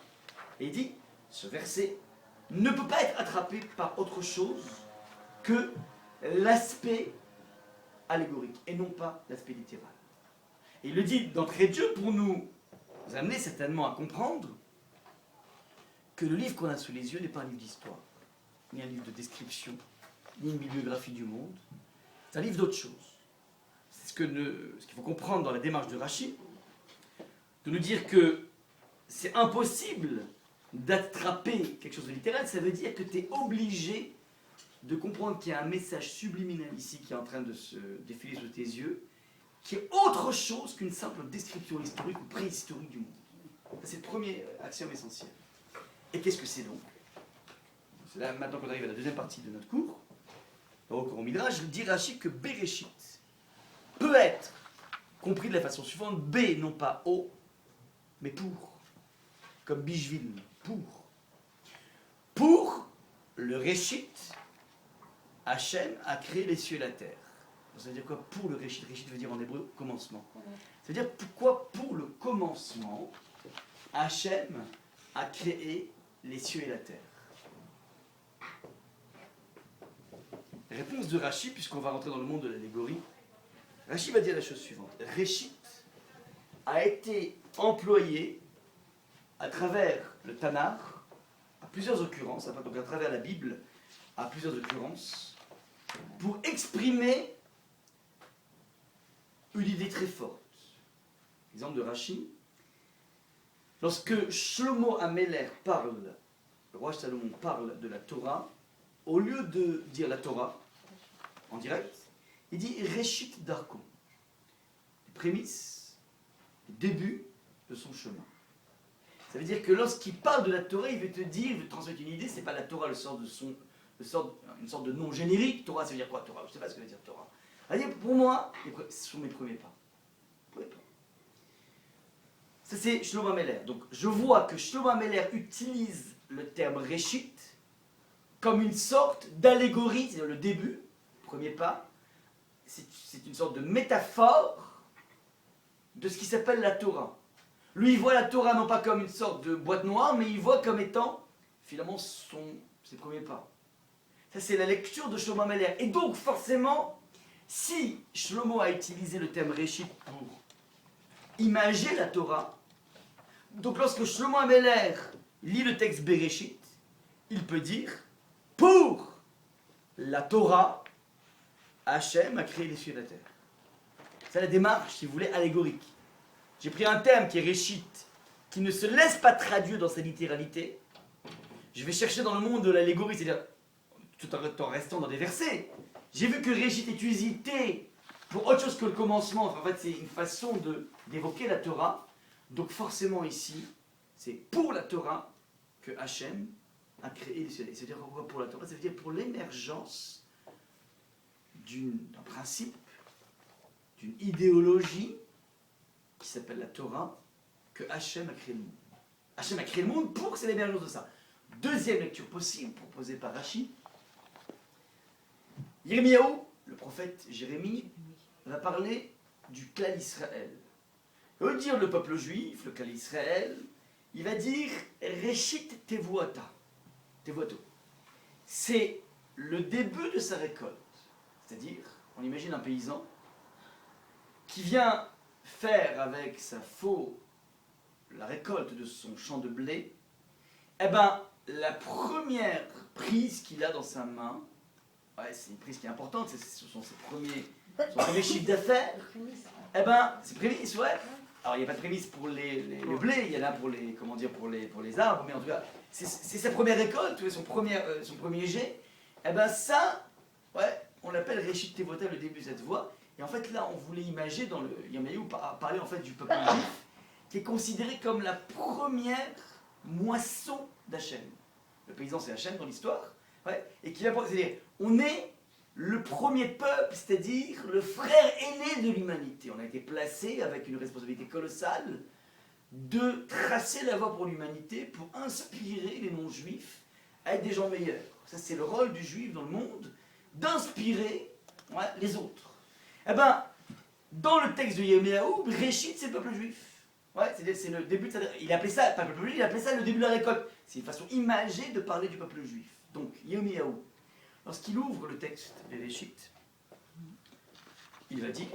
et il dit, ce verset ne peut pas être attrapé par autre chose que l'aspect allégorique, et non pas l'aspect littéral. Et il le dit d'entrée de jeu pour nous amener certainement à comprendre que le livre qu'on a sous les yeux n'est pas un livre d'histoire, ni un livre de description, ni une bibliographie du monde. C'est un livre d'autre chose. C'est ce qu'il faut comprendre dans la démarche de Rashi, de nous dire que c'est impossible d'attraper quelque chose de littéral. Ça veut dire que tu es obligé de comprendre qu'il y a un message subliminal ici qui est en train de se défiler sous tes yeux, qui est autre chose qu'une simple description historique ou préhistorique du monde. C'est le premier axiome essentiel. Et qu'est-ce que c'est donc? C'est là maintenant qu'on arrive à la deuxième partie de notre cours. Au cours au Midrash, dit Rashi que Bereshit peut être compris de la façon suivante: B, non pas O, mais pour. Comme Bishvil, pour. Pour le Réchit, Hachem a créé les cieux et la terre. Ça veut dire quoi pour le Réchit? Réchit veut dire en hébreu commencement. Ça veut dire pourquoi pour le commencement, Hachem a créé les cieux et la terre. Réponse de Rashi, puisqu'on va rentrer dans le monde de l'allégorie. Rashi va dire la chose suivante. Réchit a été employé à travers le Tanakh, à plusieurs occurrences, donc à travers la Bible, à plusieurs occurrences, pour exprimer une idée très forte. Exemple de Rashi. Lorsque Shlomo Améler parle, le roi Salomon parle de la Torah, au lieu de dire la Torah en direct, il dit Réchit Darko, les prémices, le début de son chemin. Ça veut dire que lorsqu'il parle de la Torah, il veut te dire, il veut te transmettre une idée, c'est pas la Torah une sorte de nom générique. Torah, ça veut dire quoi Torah? Je sais pas ce que veut dire Torah. C'est-à-dire, pour moi, ce sont mes premiers pas. Ça, c'est Shlomo Ameler. Donc, je vois que Shlomo Ameler utilise le terme Réchit comme une sorte d'allégorie, c'est-à-dire le début, premier pas. C'est une sorte de métaphore de ce qui s'appelle la Torah. Lui, il voit la Torah non pas comme une sorte de boîte noire, mais il voit comme étant, finalement, ses premiers pas. Ça, c'est la lecture de Shlomo Ameler. Et donc, forcément, si Shlomo a utilisé le terme Réchit pour imager la Torah, donc lorsque Shlomo Ameler lit le texte Bereshit, il peut dire, pour la Torah, Hachem a créé les cieux et la terre. C'est la démarche, si vous voulez, allégorique. J'ai pris un terme qui est Réchit, qui ne se laisse pas traduire dans sa littéralité. Je vais chercher dans le monde de l'allégorie, c'est-à-dire tout en restant dans des versets. J'ai vu que Réchit est usité pour autre chose que le commencement. Enfin, en fait, c'est une façon d'évoquer la Torah. Donc forcément ici, c'est pour la Torah que Hachem a créé les cieux. Ça veut dire quoi pour la Torah? Ça veut dire pour l'émergence d'un principe, d'une idéologie qui s'appelle la Torah, que Hachem a créé le monde. Hachem a créé le monde pour que c'est l'émergence de ça. Deuxième lecture possible, proposée par Rashi. Yirmiyahu, le prophète Jérémie, va parler du clan Israël. Il va dire le peuple juif, le clan Israël, il va dire Réchit Tevuata. Tevuato. C'est le début de sa récolte. C'est-à-dire, on imagine un paysan qui vient faire avec sa faux la récolte de son champ de blé. Eh bien, la première prise qu'il a dans sa main, ouais, c'est une prise qui est importante, ce sont son premier chiffre d'affaires. Eh bien, c'est prémices, ouais. Alors, il n'y a pas de prémices pour le blé, il y en a pour les arbres, mais en tout cas, c'est sa première récolte, son premier jet. Eh bien, ça, ouais, on l'appelle Réchit Tevuata, le début de cette voie. Et en fait, là, on voulait imager dans le Yirmiyahu parler en fait du peuple juif, qui est considéré comme la première moisson d'Hachem. Le paysan, c'est Hachem dans l'histoire, ouais, et qui va, c'est-à-dire, on est le premier peuple, c'est-à-dire le frère aîné de l'humanité. On a été placé avec une responsabilité colossale de tracer la voie pour l'humanité, pour inspirer les non-juifs à être des gens meilleurs. Ça, c'est le rôle du juif dans le monde, d'inspirer, ouais, les autres. Eh bien, dans le texte de Yirmiyahu, Réchit, c'est le peuple juif. Ouais, c'est le début de sa... Il appelait ça, pas le peuple juif, il appelait ça le début de la récolte. C'est une façon imagée de parler du peuple juif. Donc, Yirmiyahu, lorsqu'il ouvre le texte de Réchit, il va dire,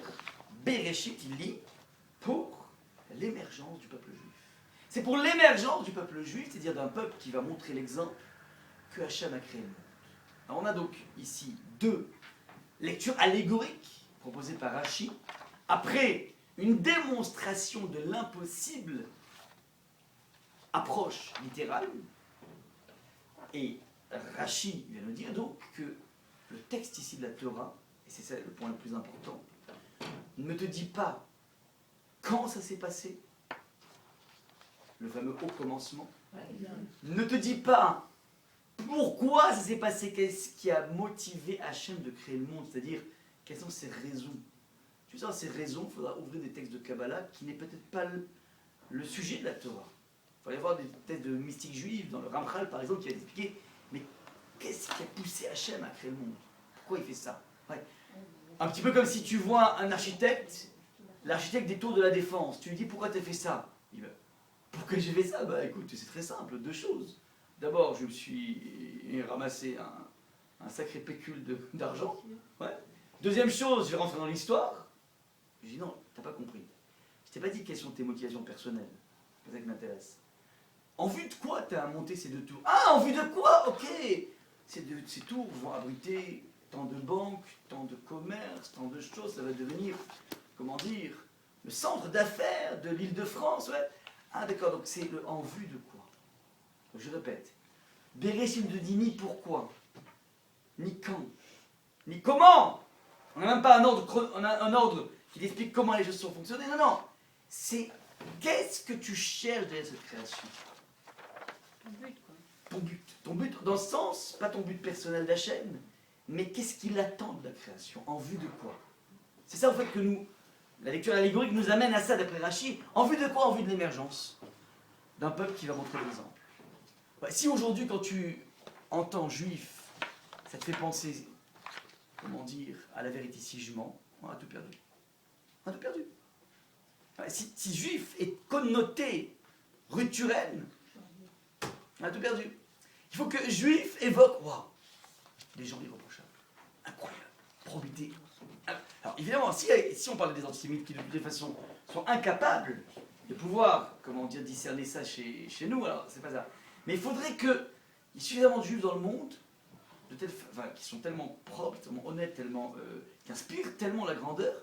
Bereshit, il lit, pour l'émergence du peuple juif. C'est pour l'émergence du peuple juif, c'est-à-dire d'un peuple qui va montrer l'exemple que Hachem a créé le monde. Alors on a donc ici deux lectures allégoriques proposées par Rashi, après une démonstration de l'impossible approche littérale, et Rashi vient nous dire donc que le texte ici de la Torah, et c'est ça le point le plus important, ne te dit pas quand ça s'est passé, le fameux au commencement, ne te dit pas pourquoi ça s'est passé, qu'est-ce qui a motivé Hachem de créer le monde, c'est-à-dire quelles sont ses raisons. Tu sais, ces raisons, il faudra ouvrir des textes de Kabbalah qui n'est peut-être pas le sujet de la Torah. Il faut aller voir des textes de mystiques juifs, dans le Ramchal par exemple, qui va expliquer, mais qu'est-ce qui a poussé Hachem à créer le monde? Pourquoi il fait ça? Ouais. Un petit peu comme si tu vois un architecte, l'architecte des tours de la Défense, tu lui dis pourquoi tu as fait ça? Il va, pourquoi j'ai fait ça? Bah écoute, c'est très simple, deux choses. D'abord, je me suis ramassé un sacré pécule d'argent. Ouais. Deuxième chose, je vais rentrer dans l'histoire. Je dis non, t'as pas compris. Je t'ai pas dit quelles sont tes motivations personnelles. C'est ça qui m'intéresse. En vue de quoi tu as monté ces deux tours? Ah, en vue de quoi? Ok. Ces tours vont abriter tant de banques, tant de commerces, tant de choses. Ça va devenir, comment dire, le centre d'affaires de l'Île-de-France. Ouais. Ah d'accord, donc c'est le en vue de quoi? Je répète. Bereshit ne dit ni pourquoi, ni quand, ni comment. On n'a même pas un ordre qui explique comment les choses sont fonctionnées. Non, non. C'est Qu'est-ce que tu cherches derrière cette création? Ton but, quoi. Ton but. Ton but dans le sens, pas ton but personnel d'Hachem, mais qu'est-ce qu'il attend de la création? En vue de quoi? C'est ça en fait que nous, la lecture allégorique nous amène à ça d'après Rachi. En vue de quoi? En vue de l'émergence d'un peuple qui va montrer l'exemple. Ouais, si aujourd'hui quand tu entends juif, ça te fait penser, comment dire, à la vérité si je mens, on a tout perdu. On a tout perdu. Ouais, si juif est connoté rituel, on a tout perdu. Il faut que juif évoque, waouh, des gens irréprochables, incroyables, probité. Alors évidemment, si on parle des antisémites qui de toutes les façons sont incapables de pouvoir, comment dire, discerner ça chez nous, alors c'est pas ça. Mais il faudrait qu'il y ait suffisamment de juifs dans le monde, qui sont tellement propres, tellement honnêtes, tellement, qui inspirent tellement la grandeur,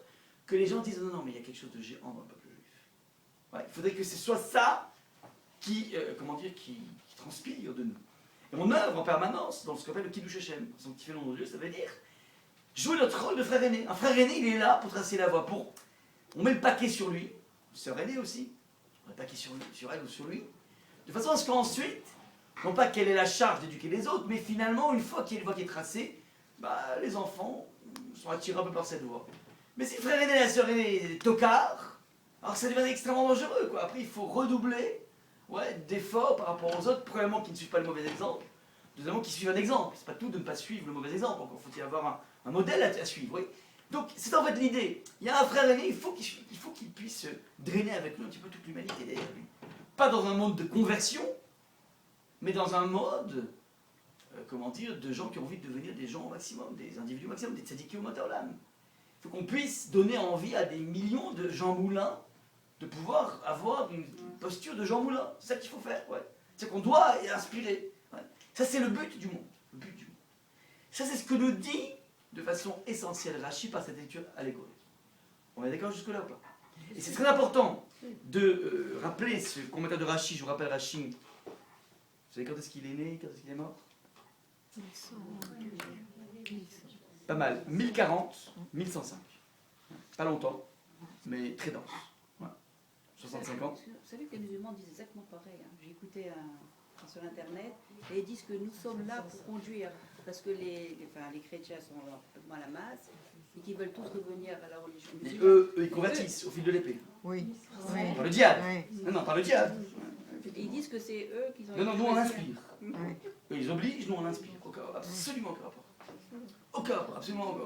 que les gens disent non, mais il y a quelque chose de géant dans le peuple juif. Ouais, il faudrait que ce soit ça qui transpire de nous. Et on œuvre en permanence dans ce qu'on appelle le Kiddush Hashem, sanctifier le nom de Dieu, ça veut dire jouer notre rôle de frère aîné. Un frère aîné, il est là pour tracer la voie. On met le paquet sur lui, sœur aînée aussi, on met le paquet sur elle ou sur lui, de façon à ce qu'ensuite, non pas qu'elle ait la charge d'éduquer les autres, mais finalement, une fois qu'il y a une voie qui est tracée, les enfants sont attirés un peu par cette voie. Mais si le frère aîné et la sœur aînée est tocard, alors ça devient extrêmement dangereux, quoi. Après, il faut redoubler d'efforts par rapport aux autres, premièrement qui ne suivent pas le mauvais exemple, deuxièmement qui suivent un exemple. C'est pas tout de ne pas suivre le mauvais exemple, encore faut-il avoir un modèle à suivre. Oui. Donc c'est en fait l'idée. Il y a un frère aîné, il faut qu'il puisse drainer avec nous un petit peu toute l'humanité derrière lui. Pas dans un mode de conversion, mais dans un mode, de gens qui ont envie de devenir des gens au maximum, des individus au maximum, des tzadikim au l'âme. Il faut qu'on puisse donner envie à des millions de Jean Moulin de pouvoir avoir une posture de Jean Moulin. C'est ça qu'il faut faire. Ouais. C'est qu'on doit inspirer. Ouais. Ça, c'est le but du monde. Le but du monde. Ça, c'est ce que nous dit de façon essentielle Rachi par cette lecture allégorique. On est d'accord jusque-là ou pas? Et c'est très important de rappeler ce commentaire de Rachi. Je vous rappelle Rachi. Vous savez quand est-ce qu'il est né? Quand est-ce qu'il est mort? Pas mal. 1040, 1105. Pas longtemps, mais très dense. 65 ans. Vous savez que les musulmans disent exactement pareil. Hein. J'ai écouté sur Internet et ils disent que nous sommes là pour conduire parce que les chrétiens sont complètement à la masse et qu'ils veulent tous revenir à la religion Mais musulmane. eux, ils convertissent au fil de l'épée. Oui. Par le diable. Oui. Non, par le diable. Et ils disent que c'est eux qui ont... Non, nous on inspire. Oui. Eux, ils obligent, nous on inspire. Absolument aucun rapport. Aucun rapport, absolument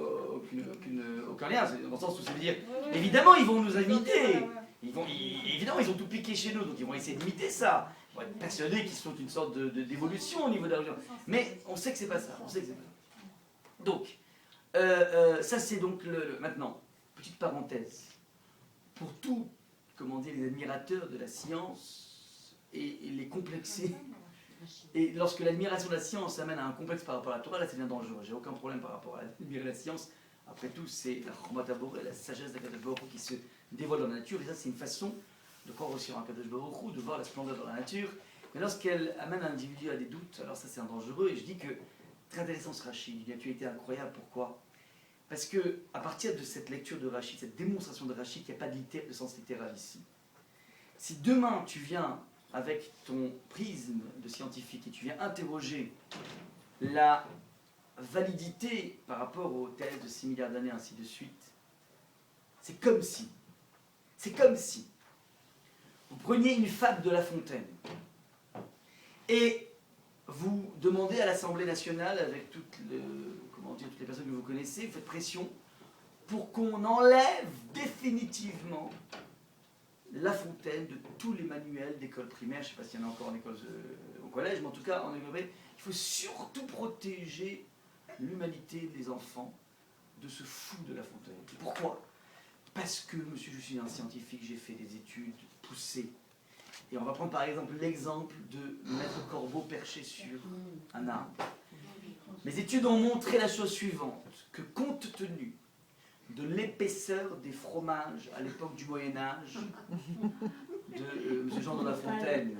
aucun lien. Dans le sens où ça veut dire, évidemment, ils vont nous imiter. Évidemment, ils ont tout piqué chez nous, donc ils vont essayer d'imiter ça. Ils vont être persuadés qu'ils sont une sorte d'évolution au niveau de la religion. Mais on sait que c'est pas ça. On sait que c'est pas ça. Donc, ça c'est donc maintenant, petite parenthèse. Pour tous, les admirateurs de la science et les complexés. Et lorsque l'admiration de la science amène à un complexe par rapport à la Torah, là ça devient dangereux. J'ai aucun problème par rapport à admirer la science. Après tout, c'est la Chokhmat HaBoré, la sagesse d'Akadosh Baruch Hu qui se dévoile dans la nature. Et ça, c'est une façon de croire aussi en Akadosh Baruch Hu, de voir la splendeur dans la nature. Mais lorsqu'elle amène un individu à des doutes, alors ça, c'est un dangereux. Et je dis que, très intéressant ce Rashi, une actualité incroyable. Pourquoi? Parce que, à partir de cette lecture de Rashi, cette démonstration de Rashi, qu'il n'y a pas de sens littéral ici. Si demain, tu viens avec ton prisme de scientifique et tu viens interroger la validité par rapport aux thèses de 6 milliards d'années, ainsi de suite, c'est comme si vous preniez une fable de La Fontaine et vous demandez à l'Assemblée nationale, avec toutes les personnes que vous connaissez, vous faites pression pour qu'on enlève définitivement La Fontaine de tous les manuels d'école primaire. Je ne sais pas s'il y en a encore en école, au collège, mais en tout cas en école primaire, il faut surtout protéger l'humanité des enfants de ce fou de La Fontaine. Pourquoi? Parce que, monsieur, je suis un scientifique, j'ai fait des études poussées. Et on va prendre par exemple l'exemple de Maître Corbeau perché sur un arbre. Mes études ont montré la chose suivante, que compte tenu de l'épaisseur des fromages à l'époque du Moyen-Âge, de M. Jean de La Fontaine,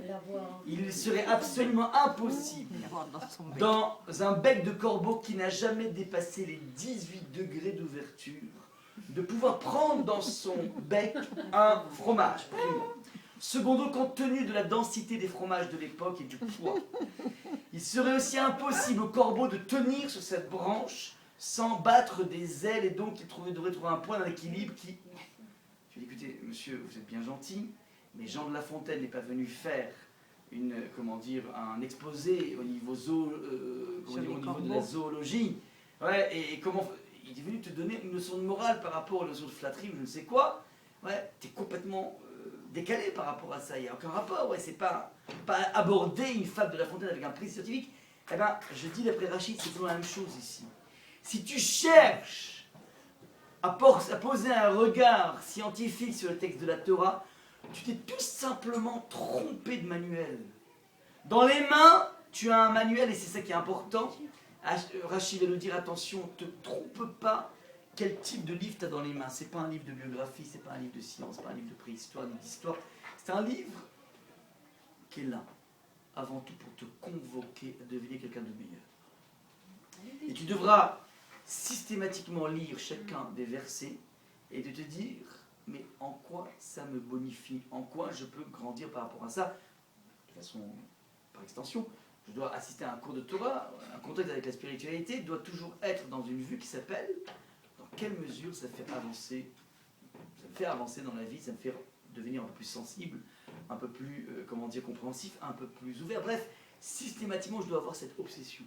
il serait absolument impossible, dans un bec de corbeau qui n'a jamais dépassé les 18 degrés d'ouverture, de pouvoir prendre dans son bec un fromage. Secondo, compte tenu de la densité des fromages de l'époque et du poids, il serait aussi impossible au corbeau de tenir sur cette branche sans battre des ailes, et donc il devrait trouver un point d'équilibre qui... Je lui ai dit, écoutez, monsieur, vous êtes bien gentil, mais Jean de La Fontaine n'est pas venu faire un exposé au niveau, au niveau de la zoologie. Ouais, et comment... Il est venu te donner une leçon de morale par rapport aux leçons de flatterie ou je ne sais quoi. Ouais, t'es complètement décalé par rapport à ça, il n'y a aucun rapport. Ouais, c'est pas aborder une fable de La Fontaine avec un prix scientifique. Eh ben, je dis d'après Rachid, c'est toujours la même chose ici. Si tu cherches à poser un regard scientifique sur le texte de la Torah, tu t'es tout simplement trompé de manuel. Dans les mains, tu as un manuel et c'est ça qui est important. Rachid va nous dire, attention, ne te trompe pas quel type de livre tu as dans les mains. C'est pas un livre de biographie, c'est pas un livre de science, c'est pas un livre de préhistoire, ni d'histoire. C'est un livre qui est là, avant tout pour te convoquer à devenir quelqu'un de meilleur. Et tu devras systématiquement lire chacun des versets et de te dire, mais en quoi ça me bonifie, en quoi je peux grandir par rapport à ça, de façon par extension. Je dois assister à un cours de Torah, un contact avec la spiritualité doit toujours être dans une vue qui s'appelle dans quelle mesure ça me fait avancer dans la vie, ça me fait devenir un peu plus sensible, un peu plus, compréhensif, un peu plus ouvert. Bref, systématiquement, je dois avoir cette obsession.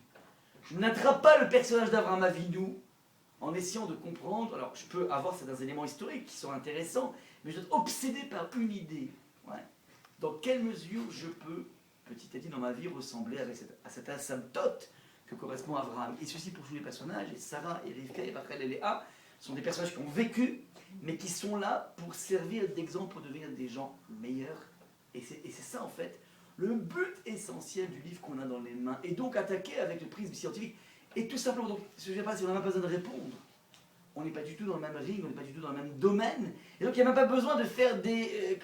Je n'attrape pas le personnage d'Abraham Avinu en essayant de comprendre. Alors, je peux avoir certains éléments historiques qui sont intéressants, mais je dois être obsédé par une idée. Ouais. Dans quelle mesure je peux, petit à petit dans ma vie, ressembler à cette asymptote que correspond Abraham. Et ceci pour tous les personnages, et Sarah, et Rivka, et Rachel, et Léa, sont des personnages qui ont vécu, mais qui sont là pour servir d'exemple, pour devenir des gens meilleurs. Et c'est ça, en fait, le but essentiel du livre qu'on a dans les mains. Et donc attaquer avec le prisme scientifique. Et tout simplement, donc, je ne sais pas si on n'a même pas besoin de répondre. On n'est pas du tout dans le même ring, on n'est pas du tout dans le même domaine. Et donc il n'y a même pas besoin de faire des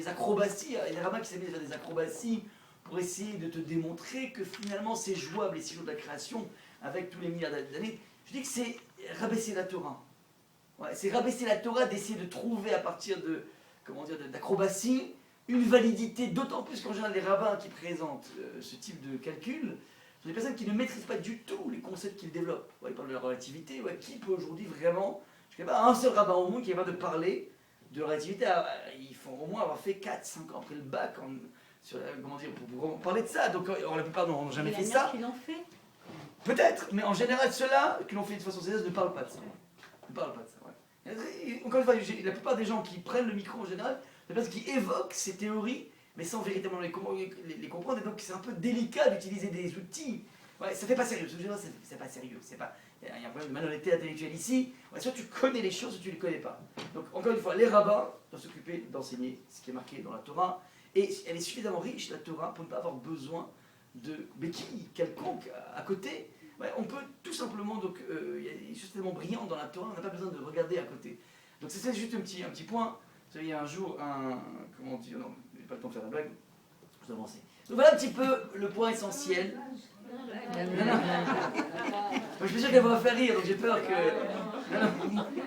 acrobaties. Il y a des rabbins qui s'aiment à faire des acrobaties pour essayer de te démontrer que finalement c'est jouable les 6 jours de la création avec tous les milliards d'années. Je dis que c'est rabaisser la Torah. Ouais, c'est rabaisser la Torah d'essayer de trouver à partir d'acrobatie une validité, d'autant plus qu'en général les rabbins qui présentent ce type de calcul sont des personnes qui ne maîtrisent pas du tout les concepts qu'ils développent. Ouais, ils parlent de la relativité. Ouais, qui peut aujourd'hui vraiment... Je ne connais pas un seul rabbin au monde qui est capable de parler de relativité. Il faut au moins avoir fait 4-5 ans après le bac pour parler de ça. Donc la plupart n'ont jamais fait ça. Qui l'ont fait. Peut-être, mais en général ceux-là qui l'ont fait de façon sérieuse ne parlent pas de ça. Ne parlent pas de ça. Ouais. Encore une fois, la plupart des gens qui prennent le micro en général, c'est parce qu'ils évoquent ces théories, mais sans véritablement les comprendre, et donc c'est un peu délicat d'utiliser des outils. Ouais, ça fait pas sérieux, c'est pas sérieux, il y a un problème de malhonnêteté intellectuelle ici. Ouais, soit tu connais les choses, soit tu ne les connais pas. Donc encore une fois, les rabbins doivent s'occuper d'enseigner ce qui est marqué dans la Torah, et elle est suffisamment riche, la Torah, pour ne pas avoir besoin de béquilles quelconques à côté. Ouais, on peut tout simplement, donc il y a des choses tellement brillantes dans la Torah, on n'a pas besoin de regarder à côté. Donc c'est juste un petit point. Vous savez, il y a un jour, comment dire, non, j'ai pas le temps de faire la blague, je dois avancer. Donc voilà un petit peu le point essentiel. Je suis sûr qu'elle va faire rire, donc j'ai peur que...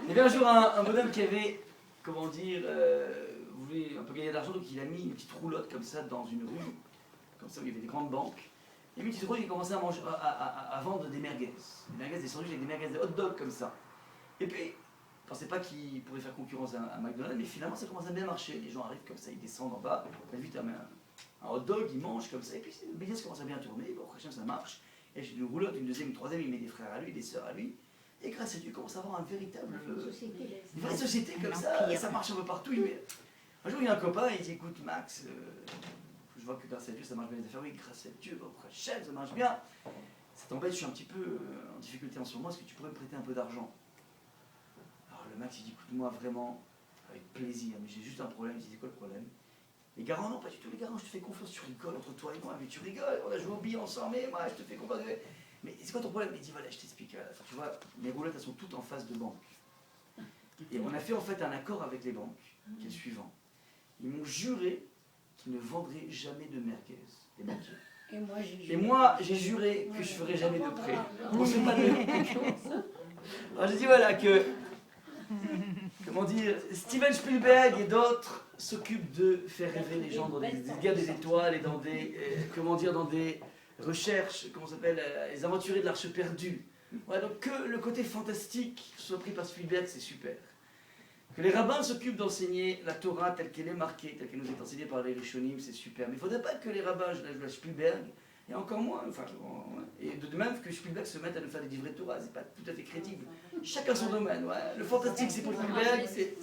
Il y avait un jour un bonhomme qui avait, voulait un peu gagner de l'argent, donc il a mis une petite roulotte comme ça dans une rue, comme ça où il y avait des grandes banques. Il a mis une petite roulotte, il a commencé à vendre des merguez. Des merguez, des sandwichs avec des merguez, des hot dogs comme ça. Et puis, je ne pensais pas qu'il pourrait faire concurrence à McDonald's, mais finalement ça commence à bien marcher. Les gens arrivent comme ça, ils descendent en bas, vite un hot dog, ils mangent comme ça, et puis le business commence à bien tourner, bon, après ça marche. Et j'ai une roulotte, une deuxième, une troisième, il met des frères à lui, des sœurs à lui. Et grâce à Dieu, il commence à avoir un véritable... Une vraie société comme ça marche un peu partout. Un jour, il y a un copain, il dit, écoute Max, je vois que grâce à Dieu ça marche bien les affaires, oui, grâce à Dieu, ça marche bien. Ça t'embête, je suis un petit peu en difficulté en ce moment, est-ce que tu pourrais me prêter un peu d'argent? Alors le Max il dit, écoute-moi vraiment, avec plaisir, mais j'ai juste un problème. Il dit, c'est quoi le problème? Les garants, non, pas du tout, les garants, je te fais confiance, tu rigoles entre toi et moi, mais tu rigoles, on a joué au billes ensemble, mais moi je te fais confiance. Mais c'est quoi ton problème? Il dit, voilà, je t'explique, tu vois, mes roulettes elles sont toutes en face de banque. Et on a fait en fait un accord avec les banques, qui est le suivant. Ils m'ont juré qu'ils ne vendraient jamais de merguez, les banquiers. Et moi, j'ai juré que je ne ferais jamais de prêt. On fait pas de... Alors j'ai dit voilà que, Steven Spielberg et d'autres s'occupe de faire rêver les gens dans des guerres des étoiles et dans des, comment dire, dans des recherches, comment ça s'appelle, les aventuriers de l'Arche perdue. Voilà, donc que le côté fantastique soit pris par Spielberg, c'est super. Que les rabbins s'occupent d'enseigner la Torah telle qu'elle est marquée, telle qu'elle nous est enseignée par les Rishonim, c'est super. Mais il ne faudrait pas que les rabbins, la Spielberg, et encore moins, enfin, et de même que Spielberg se mette à nous faire des livrets de Torah, c'est pas tout à fait crédible. Chacun son domaine, ouais. Le fantastique c'est pour Spielberg, C'est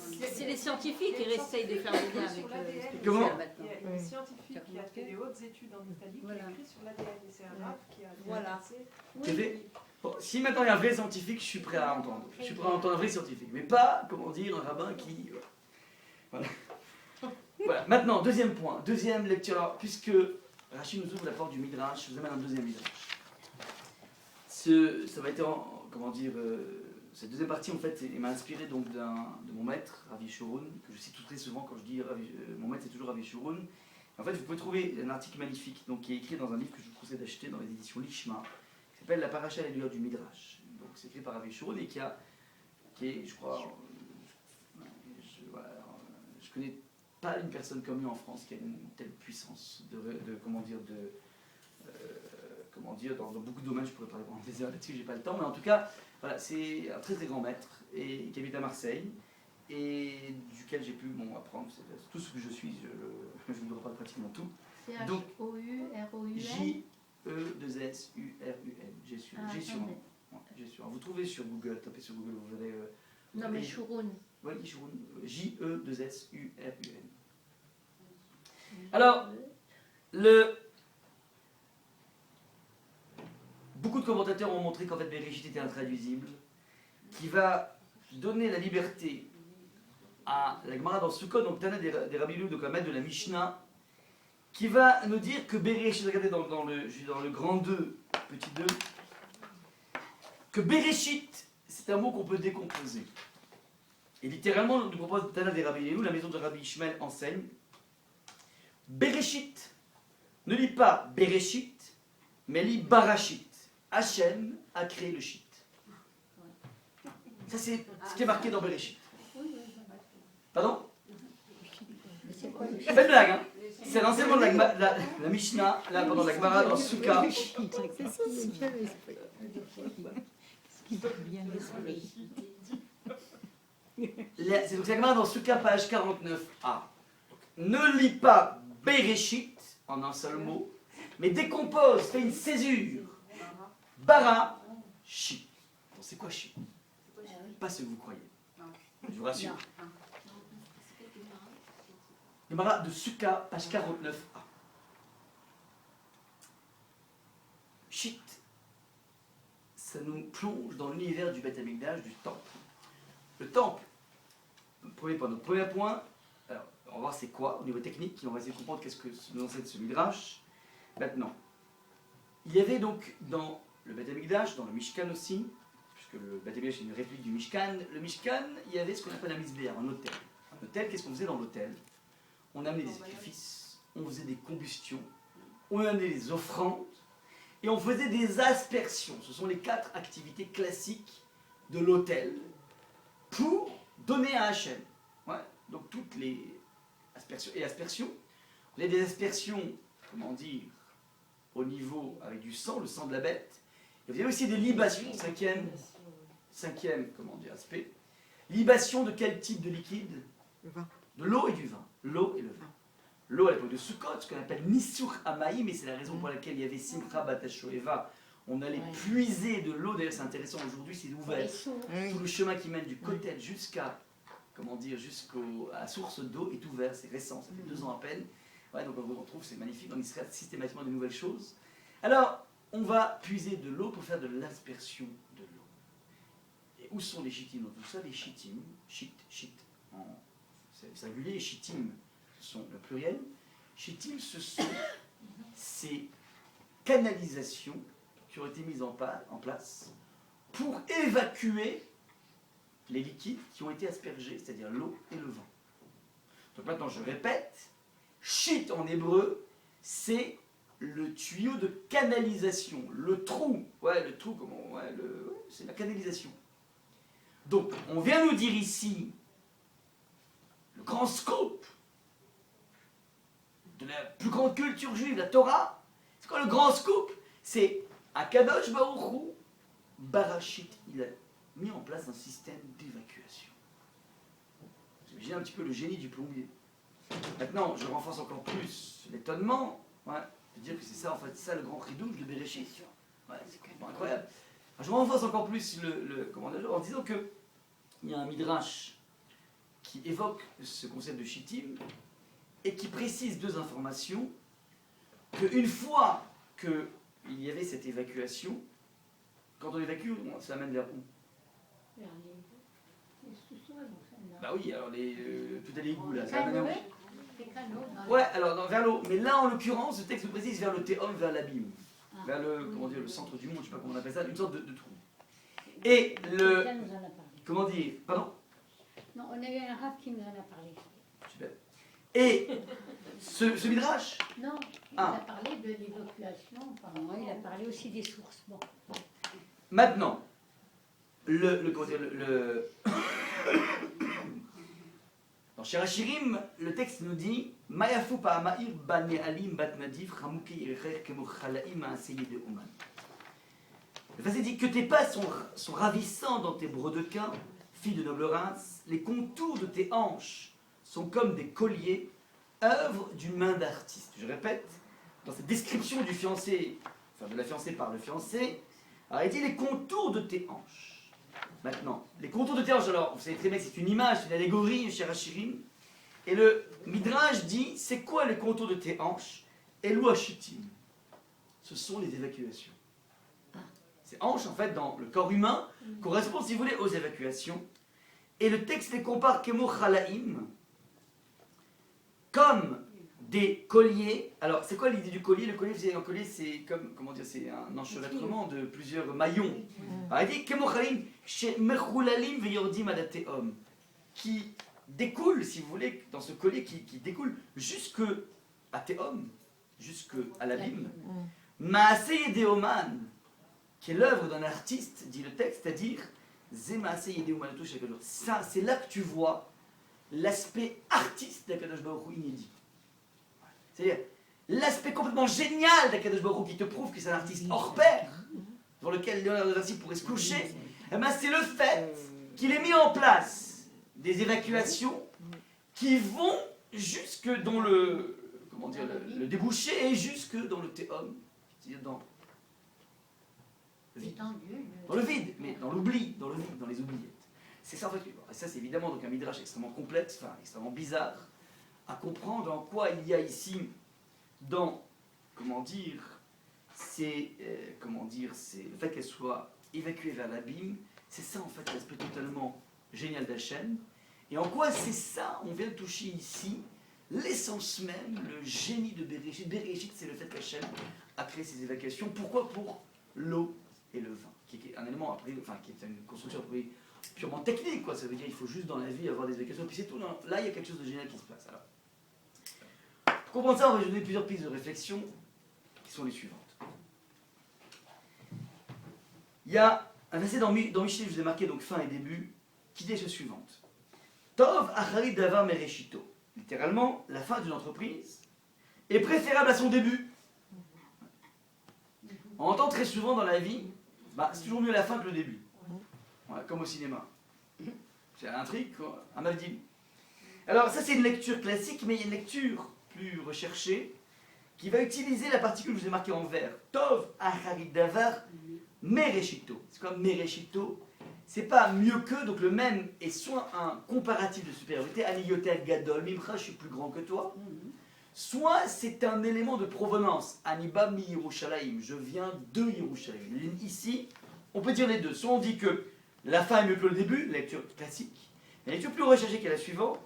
les scientifiques qui essayent de faire le lien avec le Comment spirituel maintenant. Il y a une scientifique qui a fait des hautes études en Italie, qui a écrit sur l'ADN, et c'est un rap qui a Voilà. Vous savez, bon, si maintenant il y a un vrai scientifique, je suis prêt à entendre. Je suis prêt à entendre un vrai scientifique, mais pas, comment dire, un rabbin qui... Voilà. Voilà. Maintenant, deuxième point, deuxième lecture. Alors, puisque Rachid nous ouvre la porte du Midrash, je vous amène un deuxième Midrash. Ça va être, comment dire, cette deuxième partie, en fait, il m'a inspiré donc de mon maître, Ravi Shurun, que je cite tout très souvent quand je dis mon maître, c'est toujours Ravi Shurun. En fait, vous pouvez trouver un article magnifique donc, qui est écrit dans un livre que je vous conseille d'acheter dans les éditions Lishma, qui s'appelle La Paracha et du Midrash. Donc, c'est écrit par Ravi Shurun et qui est, je crois, je connais pas une personne comme lui en France qui a une telle puissance comment dire, dans beaucoup de domaines, je pourrais parler pendant des heures là-dessus, j'ai pas le temps, mais en tout cas, voilà, c'est un très très grand maître et qui habite à Marseille et duquel j'ai pu apprendre tout ce que je suis, je ne dirai pas pratiquement tout. C'est Donc, H-O-U-R-O-U-N. J-E-2-S-U-R-U-N, j'ai su. Vous trouvez sur Google, tapez sur Google, vous verrez. Non mais Shurun. Oui, Shurun, J-E-2-S-U-R-U-N. Alors, beaucoup de commentateurs ont montré qu'en fait Bereshit était intraduisible, qui va donner la liberté à la Gemara dans Sukkot, donc Tana des Rabbi Lou, donc un maître de la Mishnah, qui va nous dire que Bereshit, regardez dans le grand 2, petit 2, que Bereshit, c'est un mot qu'on peut décomposer. Et littéralement, nous propose Tana des Rabbi Lou, la maison de Rabbi Ishmael enseigne, Bereshit, ne lit pas Bereshit, mais lit Barashit. Hachem a créé le shit. Ça, c'est ce qui est marqué dans Bereshit. Pardon? Faites blague, hein? C'est l'enseignement de la Mishnah, la Gemara dans Souka. C'est donc la Gemara dans Souka, page 49a. Ne lis pas Bereshit, en un seul mot, mais décompose, fais une césure. Bara, Shi. C'est quoi Shi? Pas ce que vous croyez. Je vous rassure. Gemara de Souka, page 49a. Shit, ça nous plonge dans l'univers du Beth Amikdash, du temple. Le temple, premier point, alors, on va voir c'est quoi au niveau technique, on va essayer de comprendre qu'est-ce que nous enseigne ce Midrash. Maintenant, il y avait donc dans le Beth Amikdash, dans le Mishkan aussi, puisque le Beth Amikdash est une réplique du Mishkan, le Mishkan, il y avait ce qu'on appelle un misbéar, un autel. Un autel, qu'est-ce qu'on faisait dans l'autel? On amenait des sacrifices, on faisait des combustions, on amenait des offrandes, et on faisait des aspersions. Ce sont les 4 activités classiques de l'autel pour donner à Hachem. Ouais, donc toutes les aspersions. Vous avez des aspersions, comment dire, au niveau avec du sang, le sang de la bête. Et vous avez aussi des libations, cinquième comment dire, aspect. Libation de quel type de liquide? Le vin. De l'eau et du vin. L'eau et le vin. L'eau à l'époque de Sukkot, ce qu'on appelle Nisur Amaïm, et c'est la raison pour laquelle il y avait Simcha Batashoeva. On allait puiser de l'eau, d'ailleurs c'est intéressant, aujourd'hui c'est ouvert. Tout le chemin qui mène du Kotel jusqu'à, comment dire, jusqu'à la source d'eau est ouvert, c'est récent, ça fait 2 ans à peine. Ouais, donc on vous retrouve, c'est magnifique, on y sera systématiquement de nouvelles choses. Alors, on va puiser de l'eau pour faire de l'aspersion de l'eau. Et où sont les shittim dans tout ça? Les shittim, shit, c'est singulier, et shittim, ce sont le pluriel. Shittim, ce sont ces canalisations qui ont été mises en place pour évacuer les liquides qui ont été aspergés, c'est-à-dire l'eau et le vent. Donc maintenant, je répète, shit en hébreu, c'est le tuyau de canalisation, le trou, c'est la canalisation. Donc, on vient nous dire ici, le grand scope de la plus grande culture juive, la Torah. C'est quoi le grand scoop? C'est Akadosh Baruch Hu, Barachit, il a mis en place un système d'évacuation. Vous imaginez un petit peu le génie du plombier. Maintenant, je renforce encore plus l'étonnement, de dire que c'est ça, en fait, ça le grand chidouche de Bereshit. Ouais, c'est complètement incroyable. Alors, je renforce encore plus en disant que il y a un midrash qui évoque ce concept de shittim et qui précise deux informations. Qu'une fois qu'il y avait cette évacuation, quand on évacue, ça amène vers où? Vers les sous-sols, enfin, là. Bah oui, alors tout à l'égout là. Ça amène Canaux, vers des canaux dans où? Ouais, alors vers l'eau. Mais là, en l'occurrence, ce texte précise vers le théum, vers l'abîme. Ah. Vers le centre du monde, je sais pas comment on appelle ça, une sorte de trou. Et le. Ça nous en a parlé. Comment dire? Pardon? Non, on a eu un rap qui nous en a parlé. Super. Et ce midrash, Non, il Ah. a parlé de l'évacuation. Apparemment, il a parlé aussi des sources. Bon. maintenant, dans Shirachirim, le texte nous dit Mayafu pa'ama'ir bane alim bat nadif chamuki irecher kemo chalaim ma'aseye de oman. Le verset dit que tes pas sont ravissants dans tes brodequins, fille de noble race, les contours de tes hanches sont comme des colliers, œuvre d'une main d'artiste. Je répète, dans cette description du fiancé, enfin de la fiancée par le fiancé, alors il dit les contours de tes hanches. Maintenant, les contours de tes hanches, alors vous savez très bien que c'est une image, c'est une allégorie, cher Hachirim, et le Midrash dit, c'est quoi les contours de tes hanches? Elou Hashitim. Ce sont les évacuations. Ces hanches, en fait, dans le corps humain, correspondent, si vous voulez, aux évacuations. Et le texte les compare kemo chalaim, comme des colliers. Alors, c'est quoi l'idée du collier? Le collier, c'est comme, comment dire, c'est un enchevêtrement de plusieurs maillons. Alors, il dit kemo chalaim, chez mechulalim veyordim adateom, qui découle, si vous voulez, dans ce collier, qui découle jusque à Théom, jusque à l'abîme. Maaseh Deoman, qui est l'œuvre d'un artiste, dit le texte, c'est-à-dire ça, c'est là que tu vois l'aspect artiste d'Akadosh Baruch Hu inédit. C'est-à-dire l'aspect complètement génial d'Akadosh Baruch Hu qui te prouve que c'est un artiste hors pair, dans lequel Léonard de Vinci pourrait se coucher. Eh ben, c'est le fait qu'il ait mis en place des évacuations qui vont jusque dans le, comment dire, le débouché et jusque dans le théum, c'est-à-dire dans le vide. Dans le vide, mais dans l'oubli, dans le vide, dans les oubliettes. C'est ça en fait. Et ça c'est évidemment donc un midrash extrêmement complexe, enfin extrêmement bizarre à comprendre en quoi il y a ici dans, comment dire, c'est le fait qu'elle soit évacuée vers l'abîme, c'est ça en fait l'aspect totalement génial d'Hachem. Et en quoi c'est ça, on vient de toucher ici l'essence même, le génie de Bereshit. Bereshit, c'est le fait qu'Hachem a créé ces évacuations. Pourquoi? Pour l'eau et le vin, qui est un élément, qui est une construction purement technique, quoi. Ça veut dire qu'il faut juste dans la vie avoir des évacuations, puis c'est tout. Non, là, il y a quelque chose de génial qui se passe. Alors, pour comprendre ça, on va donner plusieurs pistes de réflexion, qui sont les suivantes. Il y a un verset dans Michelet, je vous ai marqué donc fin et début, qui dit la chose suivante. Tov achari davar mereshito. Littéralement, la fin d'une entreprise est préférable à son début. On entend très souvent dans la vie, c'est toujours mieux la fin que le début. Ouais, comme au cinéma. C'est un trick, quoi, un mavdim. Alors ça c'est une lecture classique, mais il y a une lecture plus recherchée qui va utiliser la particule que je vous ai marquée en vert. Tov achari davar mereshito. C'est comme mereshito. C'est pas mieux que, donc le même est soit un comparatif de supériorité, aniyoter gadol, mimcha, je suis plus grand que toi, soit c'est un élément de provenance, aniba mi Yerushalayim, je viens de Yerushalayim. Ici, on peut dire les deux. Soit on dit que la fin est mieux que le début, lecture classique, la lecture plus recherchée qui est la suivante,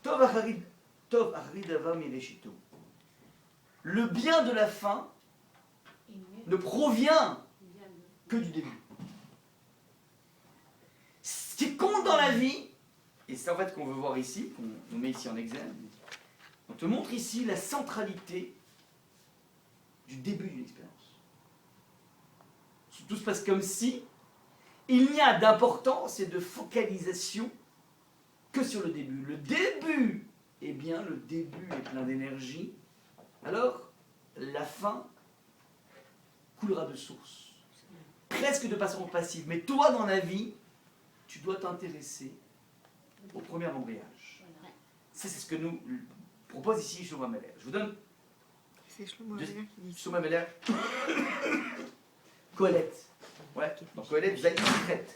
tov achari davar mereshito. Le bien de la fin ne provient que du début. Ce qui compte dans la vie, et c'est en fait qu'on veut voir ici, qu'on nous met ici en exergue, on te montre ici la centralité du début d'une expérience. Tout se passe comme si il n'y a d'importance et de focalisation que sur le début. Le début, eh bien, le début est plein d'énergie, alors la fin coulera de source. Presque de façon passive. Mais toi, dans la vie, tu dois t'intéresser au premier embrayage. Ça, c'est ce que nous propose ici Shlomo Ameler. Je vous donne C'est Shlomo Ameler qui dit ça. Shlomo Ameler. Colette. Ouais, donc Colette, Zaïdret.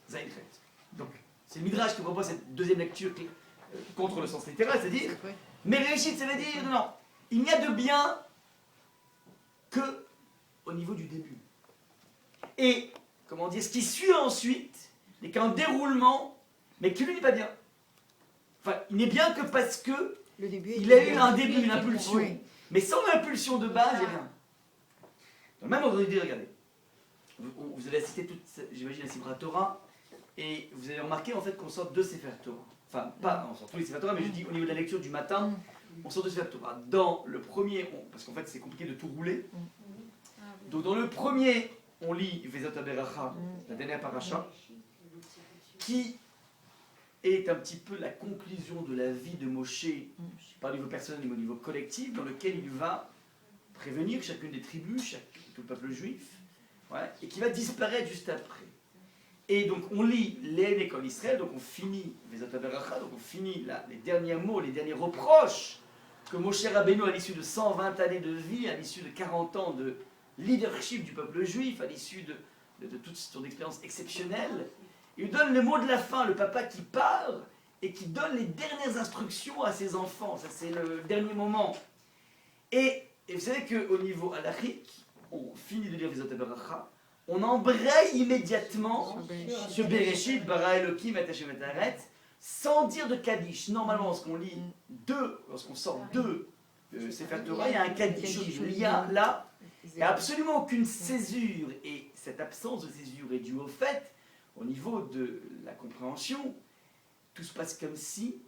Zaïdret. Donc, c'est le Midrash qui propose cette deuxième lecture contre le sens littéral, c'est-à-dire, mais Réchit, ça veut dire, non, il n'y a de bien que au niveau du début. Et, comment dire, ce qui suit ensuite n'est qu'un déroulement, mais qui lui n'est pas bien. Enfin, il n'est bien que parce que Le début il a eu un début, une impulsion. Oui. Mais sans l'impulsion de base, il n'y a rien. Dans le même ordre d'idée, regardez. Vous avez cité toute, j'imagine, la Sibra Torah, et vous avez remarqué en fait qu'on sort deux Sefer Torah. Enfin, pas, on sort tous les Sefer Torah, mais je dis au niveau de la lecture du matin, on sort deux Sefer Torah. Dans le premier, parce qu'en fait c'est compliqué de tout rouler, donc dans le premier, on lit Vezot HaBeracha, la dernière paracha, qui est un petit peu la conclusion de la vie de Moshe, pas au niveau personnel, mais au niveau collectif, dans lequel il va prévenir chacune des tribus, tout le peuple juif, ouais, et qui va disparaître juste après. Et donc on lit les écoles d'Israël, donc on finit Vezot HaBeracha, donc on finit les derniers mots, les derniers reproches que Moshe Rabbeinu, à l'issue de 120 années de vie, à l'issue de 40 ans de leadership du peuple juif, à l'issue de toute son expérience exceptionnelle, il lui donne le mot de la fin, le papa qui part et qui donne les dernières instructions à ses enfants. Ça, c'est le dernier moment. Et vous savez qu'au niveau halachique, on finit de lire Vezot HaBeracha, on embraye immédiatement sur Bereshit, Bara Elokim, et Hashem et Haaretz, sans dire de Kaddish. Normalement, lorsqu'on lit lorsqu'on sort deux Sefer Torah, il y a un Kaddish au milieu. Il y a là, il n'y a absolument aucune césure. Et cette absence de césure est due au fait, au niveau de la compréhension, tout se passe comme si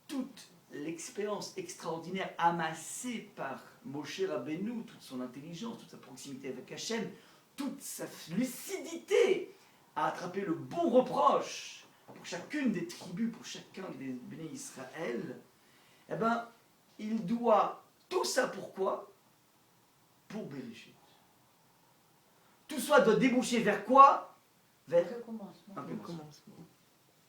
toute l'expérience extraordinaire amassée par Moshe Rabbeinu, toute son intelligence, toute sa proximité avec Hachem, toute sa lucidité à attraper le bon reproche pour chacune des tribus, pour chacun des béné Israël, eh bien, il doit tout ça pourquoi? Pour Bereshit. Tout ça doit déboucher vers quoi? Vers un commencement.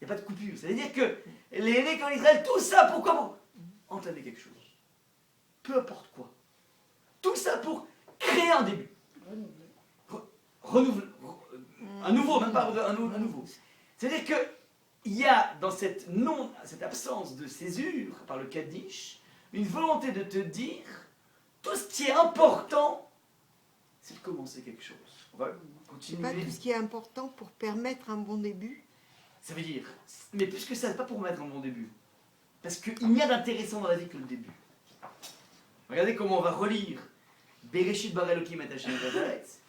Il n'y a pas de coupure. C'est-à-dire que les aînés en Israël, tout ça pourquoi? Pour entamer quelque chose. Peu importe quoi. Tout ça pour créer un début. Renouveler. Un nouveau, même pas un nouveau. C'est-à-dire qu'il y a dans cette absence de césure par le Kaddish, une volonté de te dire tout ce qui est important, c'est de commencer quelque chose. On va continuer. Pas tout ce qui est important pour permettre un bon début. Ça veut dire, mais plus que ça, c'est pas pour mettre un bon début. Parce qu'il n'y a d'intéressant dans la vie que le début. Regardez comment on va relire Bereshit Bara Elokim et Hashem et Haaretz.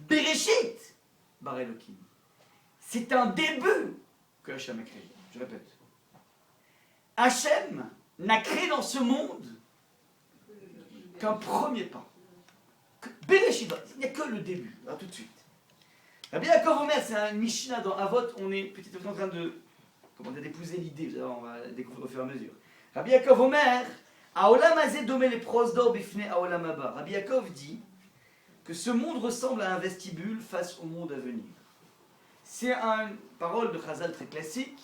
Bereshit Bara Elokim. C'est un début que Hachem a créé. Je répète. Hachem n'a créé dans ce monde qu'un premier pas. Bereshit, il n'y a que le début, là, tout de suite. Rabbi Yaakov Omer, c'est un Mishnah dans Avot, on est petit à petit en train d'épouser l'idée, on va la découvrir au fur et à mesure. Rabbi Yaakov Omer, Aolam Hazeh domé les prosdor bifnei Aolam haba. Rabbi Yaakov dit que ce monde ressemble à un vestibule face au monde à venir. C'est une parole de Chazal très classique,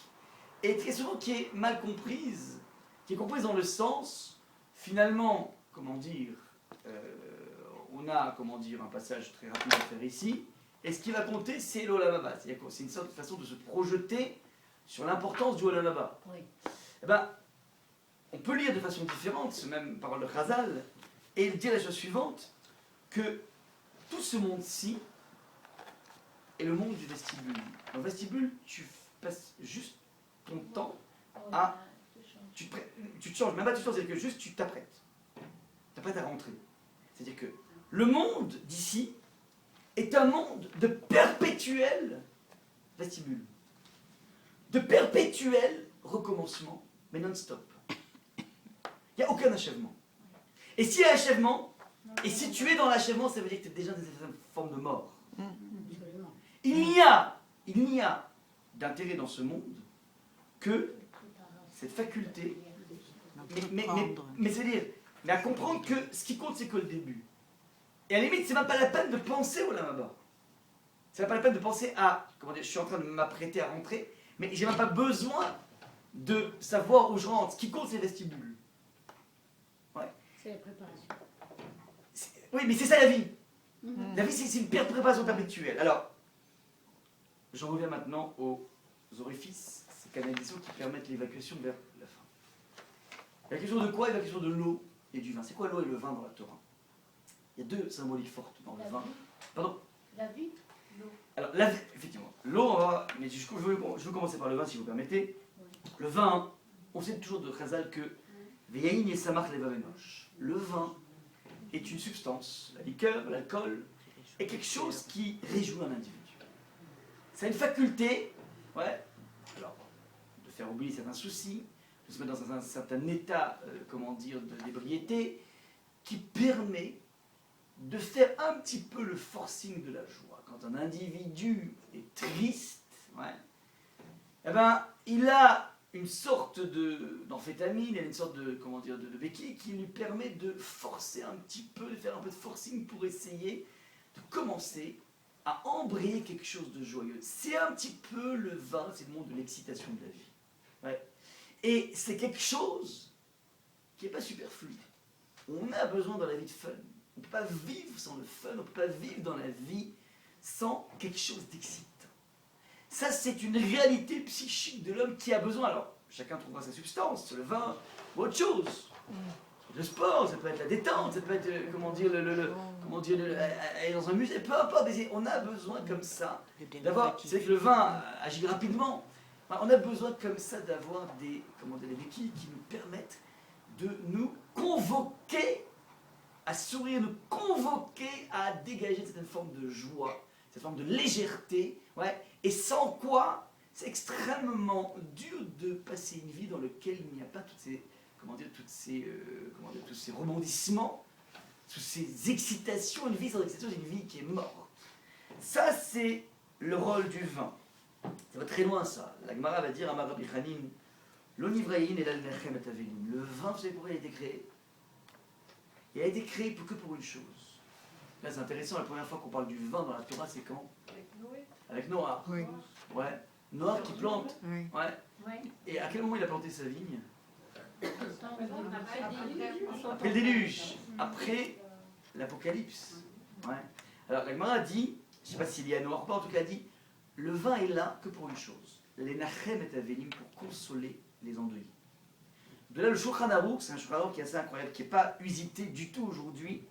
et très souvent qui est mal comprise, qui est comprise dans le sens, finalement, comment dire, on a, un passage très rapide à faire ici, et ce qui va compter, c'est l'Olam haba. C'est une sorte de façon de se projeter sur l'importance du Olam haba. Oui. Eh ben, on peut lire de façon différente ce même parole de Chazal, et il dit la chose suivante, que tout ce monde-ci est le monde du vestibule. Dans le vestibule, tu passes juste ton temps à... Tu te changes, même pas tu te changes, c'est-à-dire que juste tu t'apprêtes. Tu t'apprêtes à rentrer. C'est-à-dire que le monde d'ici est un monde de perpétuel vestibule. De perpétuel recommencement, mais non-stop. Il n'y a aucun achèvement. Et s'il y a achèvement, et si tu es dans l'achèvement, ça veut dire que tu es déjà dans une forme de mort. Il n'y a d'intérêt dans ce monde que cette faculté. Mais c'est-à-dire, mais à comprendre que ce qui compte, c'est que le début. Et à la limite, c'est même pas la peine de penser au Lamaba. C'est même pas la peine de penser à, comment dire, je suis en train de m'apprêter à rentrer, mais j'ai même pas besoin de savoir où je rentre. Ce qui compte, c'est le vestibule. C'est la préparation. Oui, mais c'est ça la vie. Mhm. La vie, c'est une pire préparation perpétuelle. Alors, j'en reviens maintenant aux orifices, ces canalisations qui permettent l'évacuation vers la fin. L'évacuation de quoi? L'évacuation de l'eau et du vin. C'est quoi l'eau et le vin dans la Torah? Il y a deux symboliques fortes dans le vin. Pardon? La vie. Alors, la vie, effectivement. L'eau, on va. Mais je veux commencer par le vin, si vous permettez. Le vin, on sait toujours de Chazal que Veyaïn et Samach Levavenosh. Le vin est une substance, la liqueur, l'alcool, est quelque chose qui réjouit un individu. Ça a une faculté, ouais, alors, de faire oublier certains soucis, de se mettre dans un certain état, comment dire, d'ébriété, qui permet de faire un petit peu le forcing de la joie. Quand un individu est triste, ouais, eh ben, il a une sorte d'amphétamine, il a une sorte de, comment dire, de béquille qui lui permet de forcer un petit peu, de faire un peu de forcing pour essayer de commencer à embrayer quelque chose de joyeux. C'est un petit peu le vin, c'est le monde de l'excitation de la vie. Ouais. Et c'est quelque chose qui n'est pas superflu. On a besoin dans la vie de fun. On ne peut pas vivre sans le fun, on ne peut pas vivre dans la vie sans quelque chose d'excitant. Ça, c'est une réalité psychique de l'homme qui a besoin. Alors, chacun trouvera sa substance, le vin ou autre chose. Le sport, ça peut être la détente, ça peut être, comment dire, aller dans un musée, peu importe. Mais on a besoin comme ça d'avoir. C'est que le vin agit rapidement. On a besoin comme ça d'avoir des béquilles qui nous permettent de nous convoquer à sourire, nous convoquer à dégager cette forme de joie, cette forme de légèreté, ouais, et sans quoi c'est extrêmement dur de passer une vie dans laquelle il n'y a pas toutes ces, tous ces rebondissements, toutes ces excitations. Une vie sans excitation, c'est une vie qui est morte. Ça, c'est le rôle du vin. Ça va très loin, ça. La Gemara va dire à Rabbi Chanin, l'onivraïn et l'alnechem et avelim. Le vin, vous savez pourquoi il a été créé? Il a été créé que pour une chose. Là, c'est intéressant, la première fois qu'on parle du vin dans la Torah, c'est quand? Avec Noé. Avec Noah. Oui. Ouais. Noah qui plante. Oui. Ouais. Ouais. Et à quel moment il a planté sa vigne? Après Après le déluge. Après l'Apocalypse. Ouais. Alors, la Gemara dit, je ne sais pas s'il y a Noah ou pas, en tout cas, dit, le vin est là que pour une chose. Les nachem et avelim, pour consoler les endeuillés. De là, le Shulchan Aruch, c'est un Shulchan Aruch qui est assez incroyable, qui n'est pas usité du tout aujourd'hui.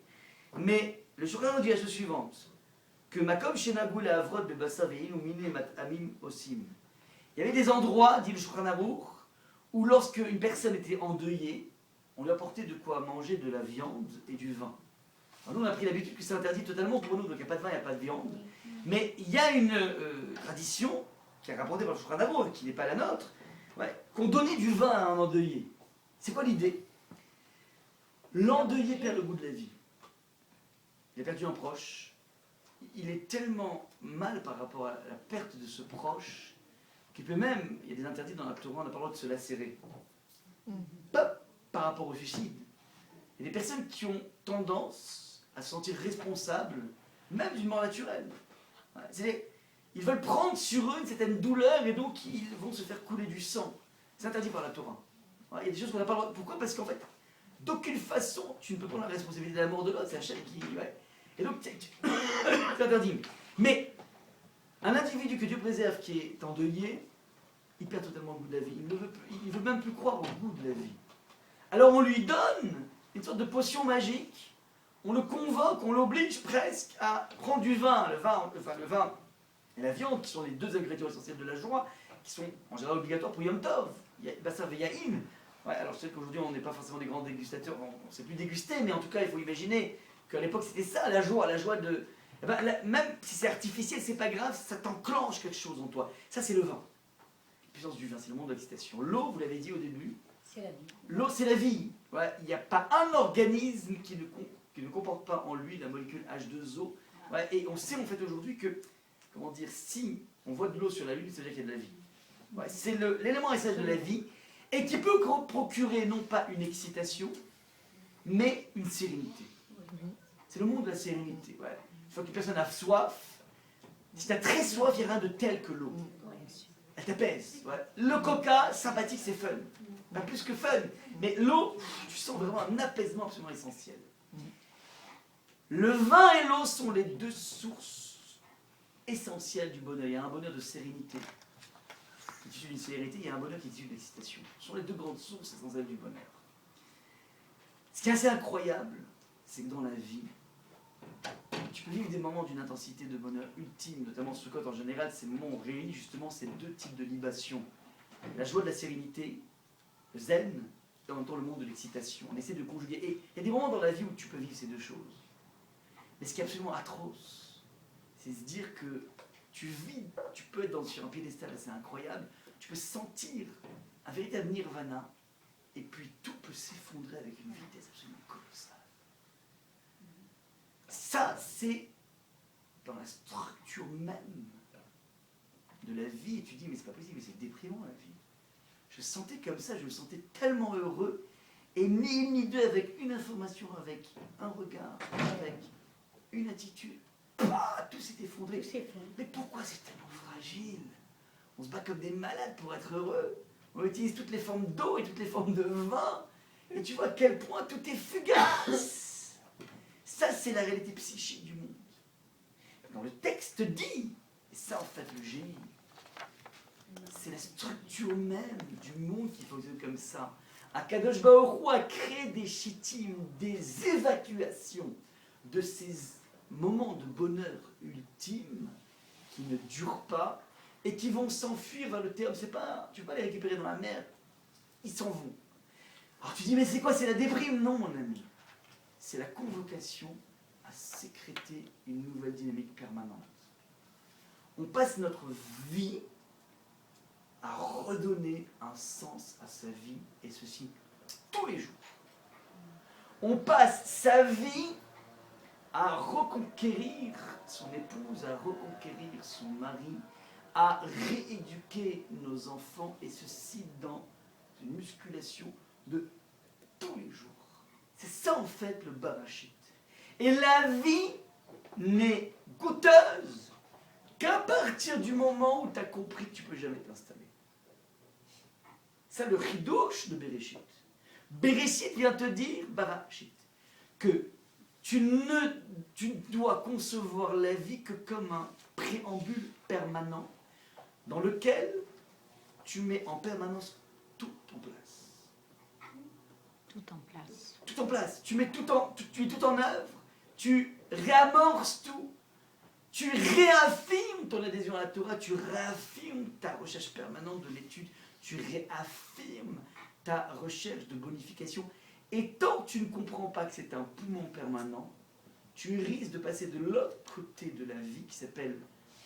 Mais le Shulchan Aruch dit la chose suivante, que Makom Shenagoul et Avrod Bebassa Vein ou Mine Amim Osim. Il y avait des endroits, dit le Shulchan Aruch, où lorsque une personne était endeuillée, on lui apportait de quoi manger de la viande et du vin. Alors nous, on a pris l'habitude que c'est interdit totalement pour nous, donc il n'y a pas de vin, il n'y a pas de viande. Mais il y a une tradition qui est rapportée par le Shulchan Aruch, qui n'est pas la nôtre, ouais, qu'on donnait du vin à un endeuillé. C'est quoi l'idée? L'endeuillé perd le goût de la vie. Il a perdu un proche. Il est tellement mal par rapport à la perte de ce proche qu'il peut même, il y a des interdits dans la Torah, on n'a pas le droit de se lacérer. Pas par rapport au suicide. Il y a des personnes qui ont tendance à se sentir responsables, même d'une mort naturelle. C'est-à-dire, ils veulent prendre sur eux une certaine douleur et donc ils vont se faire couler du sang. C'est interdit par la Torah. Il y a des choses qu'on n'a pas le droit. Pourquoi? Parce qu'en fait, d'aucune façon, tu ne peux prendre la responsabilité de la mort de l'autre. C'est Hachem qui. Ouais. Et donc, c'est interdit. Mais un individu que Dieu préserve qui est endeuillé, il perd totalement le goût de la vie. Il ne veut même plus croire au goût de la vie. Alors on lui donne une sorte de potion magique. On le convoque, on l'oblige presque à prendre du vin. Le vin et la viande, qui sont les deux ingrédients essentiels de la joie, qui sont en général obligatoires pour Yom Tov. Bassar Veyaïm. Ouais, alors je sais qu'aujourd'hui on n'est pas forcément des grands dégustateurs, on ne sait plus déguster, mais en tout cas il faut imaginer qu'à l'époque c'était ça la joie de... Eh ben, même si c'est artificiel, c'est pas grave, ça t'enclenche quelque chose en toi. Ça c'est le vin. La puissance du vin, c'est le monde de l'excitation. L'eau, vous l'avez dit au début, c'est la vie. L'eau c'est la vie. Ouais, il n'y a pas un organisme qui ne comporte pas en lui la molécule H2O. Ouais, et on sait en fait aujourd'hui que, comment dire, si on voit de l'eau sur la Lune, ça veut dire qu'il y a de la vie. Ouais, c'est l'élément essentiel de la vie et qui peut procurer non pas une excitation, mais une sérénité. C'est le monde de la sérénité. Ouais. Une fois qu'une personne a soif, si tu as très soif, il n'y a rien de tel que l'eau. Elle t'apaise. Ouais. Le coca, sympathique, c'est fun. Pas plus que fun. Mais l'eau, tu sens vraiment un apaisement absolument essentiel. Le vin et l'eau sont les deux sources essentielles du bonheur. Il y a un bonheur de sérénité qui est issu d'une sérénité, il y a un bonheur qui est issu de l'excitation. Ce sont les deux grandes sources essentielles du bonheur. Ce qui est assez incroyable, c'est que dans la vie, tu peux vivre des moments d'une intensité de bonheur ultime, notamment Sukkot en général, ces moments où on réunit justement ces deux types de libation. La joie de la sérénité, le zen, et en même temps le monde de l'excitation. On essaie de conjuguer. Et il y a des moments dans la vie où tu peux vivre ces deux choses. Mais ce qui est absolument atroce, c'est se dire que tu vis, tu peux être sur un piédestal assez incroyable, tu peux sentir un véritable nirvana, et puis tout peut s'effondrer avec une vitesse absolument colossale. Ça, c'est dans la structure même de la vie, et tu dis, mais c'est pas possible, mais c'est déprimant la vie. Je sentais comme ça, je me sentais tellement heureux, et ni une ni deux, avec une information, avec un regard, avec une attitude, tout s'est effondré. Mais pourquoi c'est tellement fragile? On se bat comme des malades pour être heureux. On utilise toutes les formes d'eau et toutes les formes de vin. Et tu vois à quel point tout est fugace. Ça, c'est la réalité psychique du monde. Quand le texte dit, et ça en fait le génie, c'est la structure même du monde qui fonctionne comme ça. Akadosh Baruch Hu a créé des chittim, des évacuations de ces moments de bonheur ultime qui ne durent pas et qui vont s'enfuir vers le terme. C'est pas, tu ne peux pas les récupérer dans la mer, ils s'en vont. Alors tu dis, mais c'est quoi? C'est la déprime? Non, mon ami. C'est la convocation à sécréter une nouvelle dynamique permanente. On passe notre vie à redonner un sens à sa vie, et ceci tous les jours. On passe sa vie à reconquérir son épouse, à reconquérir son mari, à rééduquer nos enfants, et ceci dans une musculation de tous les jours. C'est ça en fait le barachit. Et la vie n'est goûteuse qu'à partir du moment où tu as compris que tu ne peux jamais t'installer. C'est le chidouche de Bereshit. Bereshit vient te dire, barachit, que tu dois concevoir la vie que comme un préambule permanent dans lequel tu mets en permanence tout en place. Tout en place. Tout en place. Tu mets tu mets tout en œuvre, tu réamorces tout, tu réaffirmes ton adhésion à la Torah, tu réaffirmes ta recherche permanente de l'étude, tu réaffirmes ta recherche de bonification. Et tant que tu ne comprends pas que c'est un poumon permanent, tu risques de passer de l'autre côté de la vie qui s'appelle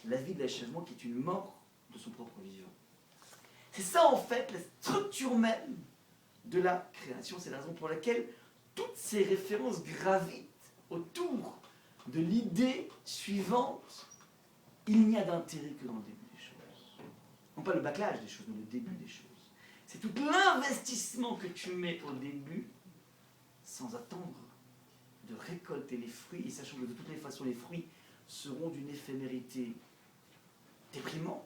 la vie de l'achèvement, qui est une mort de son propre vivant. C'est ça en fait la structure même de la création. C'est la raison pour laquelle toutes ces références gravitent autour de l'idée suivante: il n'y a d'intérêt que dans le début des choses. Non pas le bâclage des choses, mais le début des choses. C'est tout l'investissement que tu mets au début sans attendre de récolter les fruits, et sachant que de toutes les façons les fruits seront d'une éphémérité déprimante.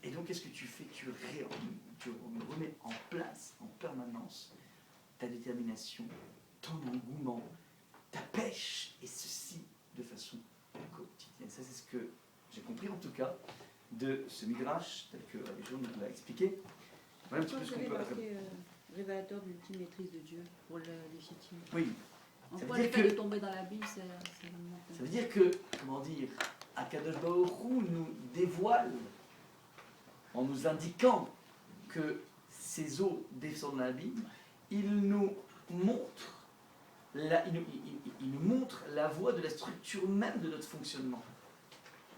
Et donc qu'est-ce que tu fais? Tu remets en place en permanence ta détermination, ton engouement, ta pêche, et ceci de façon quotidienne. Ça, c'est ce que j'ai compris en tout cas de ce midrash tel que Rabbi Shimon nous l'a expliqué. Voilà un petit peu ce qu'on peut... Révélateur de l'ultime maîtrise de Dieu pour le légitime. Oui. En Ça quoi veut le dire fait que- de tomber dans la Bible, c'est Ça veut dire que, comment dire, Akadosh Baruch Hu nous dévoile en nous indiquant que ces eaux descendent de l'abîme, il nous montre il nous montre la voie de la structure même de notre fonctionnement.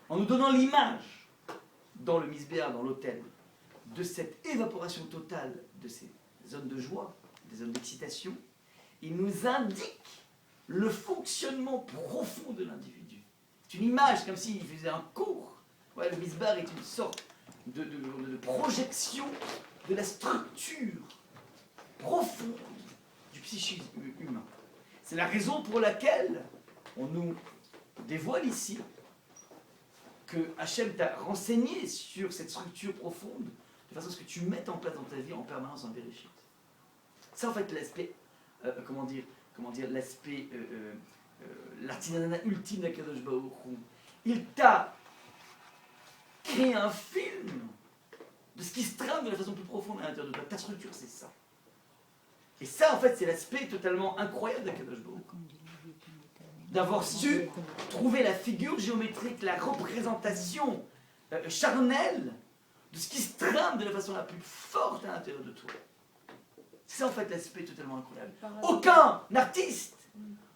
En nous donnant l'image, dans le misbéa, dans l'autel, de cette évaporation totale de ces zones de joie, des zones d'excitation, il nous indique le fonctionnement profond de l'individu. C'est une image, comme s'il faisait un cours. Ouais, le misbar est une sorte de projection de la structure profonde du psychisme humain. C'est la raison pour laquelle on nous dévoile ici que Hachem t'a renseigné sur cette structure profonde, de façon à ce que tu mettes en place dans ta vie en permanence un Bereshit. C'est en fait l'aspect, l'aspect, l'artisanat ultime d'Akadosh Baruch Hu. Il t'a créé un film de ce qui se trame de la façon plus profonde à l'intérieur de toi. Ta structure, c'est ça. Et ça, en fait, c'est l'aspect totalement incroyable d'Akadosh Baruch Hu. D'avoir su trouver la figure géométrique, la représentation charnelle de ce qui se trame de la façon la plus forte à l'intérieur de toi. C'est en fait l'aspect totalement incroyable. Aucun artiste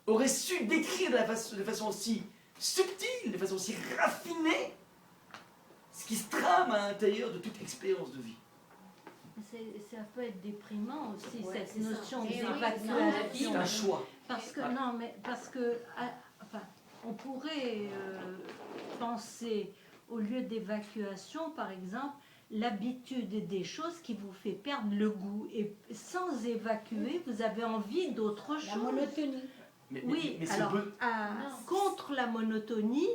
aurait su décrire de façon aussi subtile, de façon aussi raffinée, ce qui se trame à l'intérieur de toute expérience de vie. Ça peut être déprimant aussi, Ouais, cette c'est ça. notion Et oui, d'évacuation. C'est un choix. Parce que, Ouais. non, mais parce que, enfin, on pourrait penser, au lieu d'évacuation, par exemple, l'habitude des choses qui vous fait perdre le goût. Et sans évacuer, vous avez envie d'autre La chose. monotonie. Oui, mais c'est alors, peu- contre la monotonie,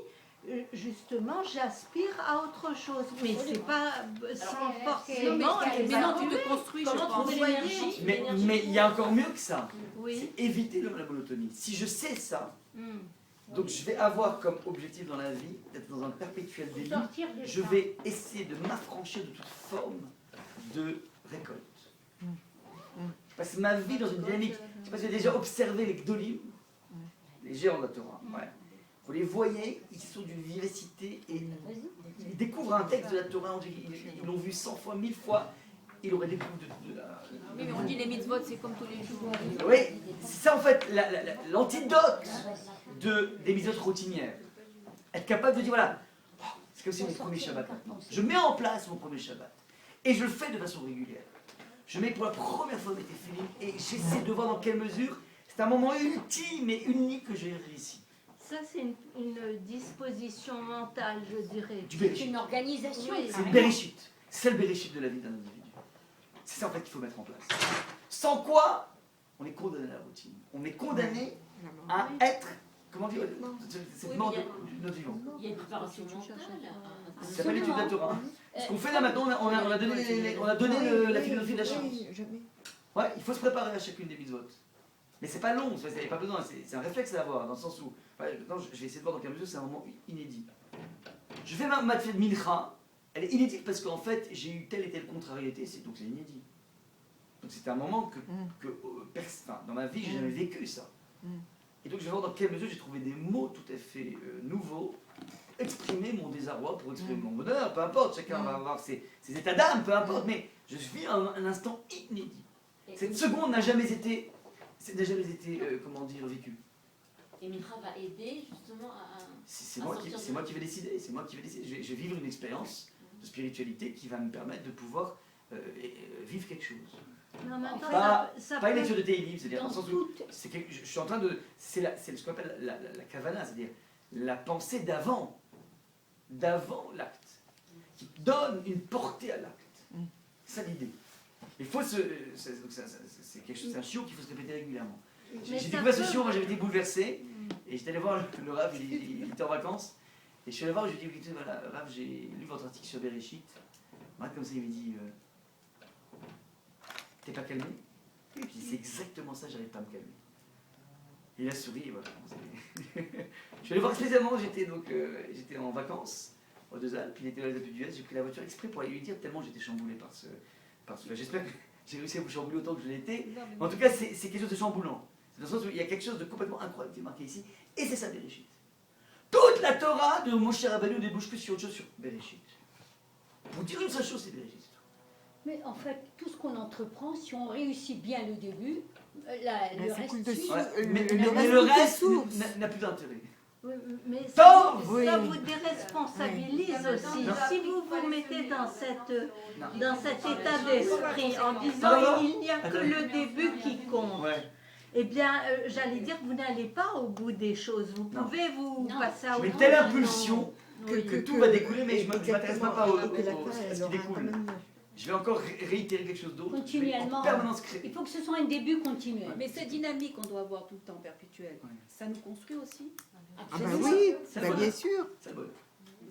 justement, j'aspire à autre chose. Mais c'est pas sans forcément mais Maintenant, tu évacuer. te construis, je Comment pense. trouver l'énergie? mais il y a encore mieux que ça. Oui. C'est éviter la monotonie. Si je sais ça, Hmm. donc je vais avoir comme objectif dans la vie d'être dans un perpétuel délit. Je vais essayer de m'affranchir de toute forme de récolte. Je passe ma vie dans une dynamique. Je ne sais pas si vous avez déjà observé les Gdolim, les géants de la Torah. Ouais. Vous les voyez, ils sont d'une vivacité et ils découvrent un texte de la Torah, ils l'ont vu 100 fois, 1000 fois, ils auraient découvert de la... Oui, mais on dit les mitzvot, c'est comme tous les jours. Oui, c'est ça en fait l'antidote des mitzvot routinières. Être capable de dire voilà, c'est comme si mon premier Shabbat maintenant. Je mets en place mon premier Shabbat et je le fais de façon régulière. Je mets pour la première fois mes téfilim et j'essaie de voir dans quelle mesure c'est un moment ultime et unique que j'ai réussi. Ça, c'est une disposition mentale, je dirais. Du C'est Bereshit. une organisation. Oui. C'est le Bereshit. C'est le Bereshit de la vie d'un individu. C'est ça en fait qu'il faut mettre en place. Sans quoi, on est condamné à la routine. On est condamné à être, comment dire, cette mort de notre vivant. Il y a une préparation mentale. Ça s'appelle l'étude de la Torah. Ce qu'on fait là maintenant, on a donné la philosophie de la chance. Jamais. Ouais, il faut se préparer à chacune des mitzvot. Mais c'est pas long, vous n'avez pas besoin, c'est un réflexe à avoir, dans le sens où, maintenant je vais essayer de voir dans quelle mesure c'est un moment inédit. Je fais ma tefillah de Mincha, elle est inédite parce qu'en fait j'ai eu telle et telle contrariété, donc c'est inédit. Donc c'était un moment dans ma vie j'ai jamais vécu ça. Et donc je vais voir dans quelle mesure j'ai trouvé des mots tout à fait nouveaux, exprimer mon désarroi pour exprimer mon bonheur, peu importe, chacun va avoir ses états d'âme, peu importe, mais je vis un instant inédit. Cette seconde n'a jamais été comment dire, vécue. Et Mincha va aider justement à... C'est moi qui vais décider, c'est moi qui vais décider. Je vais vivre une expérience de spiritualité qui va me permettre de pouvoir vivre quelque chose. Mais en même temps, ça Pas une peut- lecture de Tehillim, c'est-à-dire dans Dans le sens où toute- je suis en train de... C'est ce qu'on appelle la kavana, c'est-à-dire la pensée d'avant l'acte, qui donne une portée à l'acte. C'est ça l'idée. Il faut c'est quelque chose, c'est un chiot qu'il faut se répéter régulièrement. J'ai ça découvert ce peut- chiot, moi j'avais été bouleversé, et j'étais allé voir le Rav, il était en vacances, et je suis allé voir, je lui ai dit, écoutez, voilà, Rav, j'ai lu votre article sur Bereshit. Moi, comme ça, il m'a dit, t'es pas calmé? Et puis c'est exactement ça, j'arrive pas à me calmer. Il a souri, et voilà. Je suis allé voir spécialement, j'étais en vacances aux Deux Alpes, il était à l'Alpe d'Huez, j'ai pris la voiture exprès pour aller lui dire tellement j'étais chamboulé par ce... J'espère que j'ai réussi à vous chambouler autant que je l'ai été. En tout cas, c'est quelque chose de chamboulant. C'est dans le sens où il y a quelque chose de complètement incroyable qui est marqué ici, et c'est ça Bereshit. Toute la Torah de Moshe Rabbeinu ne débouche que sur autre chose, sur Bereshit. Pour dire une seule chose, c'est Bereshit. Mais en fait, tout ce qu'on entreprend, si on réussit bien le début, le ça reste coule dessus. suit. Ouais, mais le le reste reste source. n'a plus d'intérêt. Oui, mais Tov, ça vous déresponsabilise aussi. Non. Si vous vous mettez dans Non. cet état d'esprit en Non, disant non. il n'y a que le début qui compte, Ouais. eh bien, j'allais dire, vous n'allez pas au bout des choses. Vous Non. pouvez vous Non. passer à Je mets autre telle chose. impulsion Oui. que tout va découler, mais je ne m'intéresse Exactement. pas Et que la à fin, ce elle qui aura quand découle. même Je vais encore réitérer quelque chose d'autre. Je vais en Continuellement. permanence créer. Il faut que ce soit un début continuel. Mais cette dynamique qu'on doit avoir tout le temps perpétuelle, Ouais. ça nous construit aussi. Ah bah oui, C'est bah bon. bien sûr. C'est bon.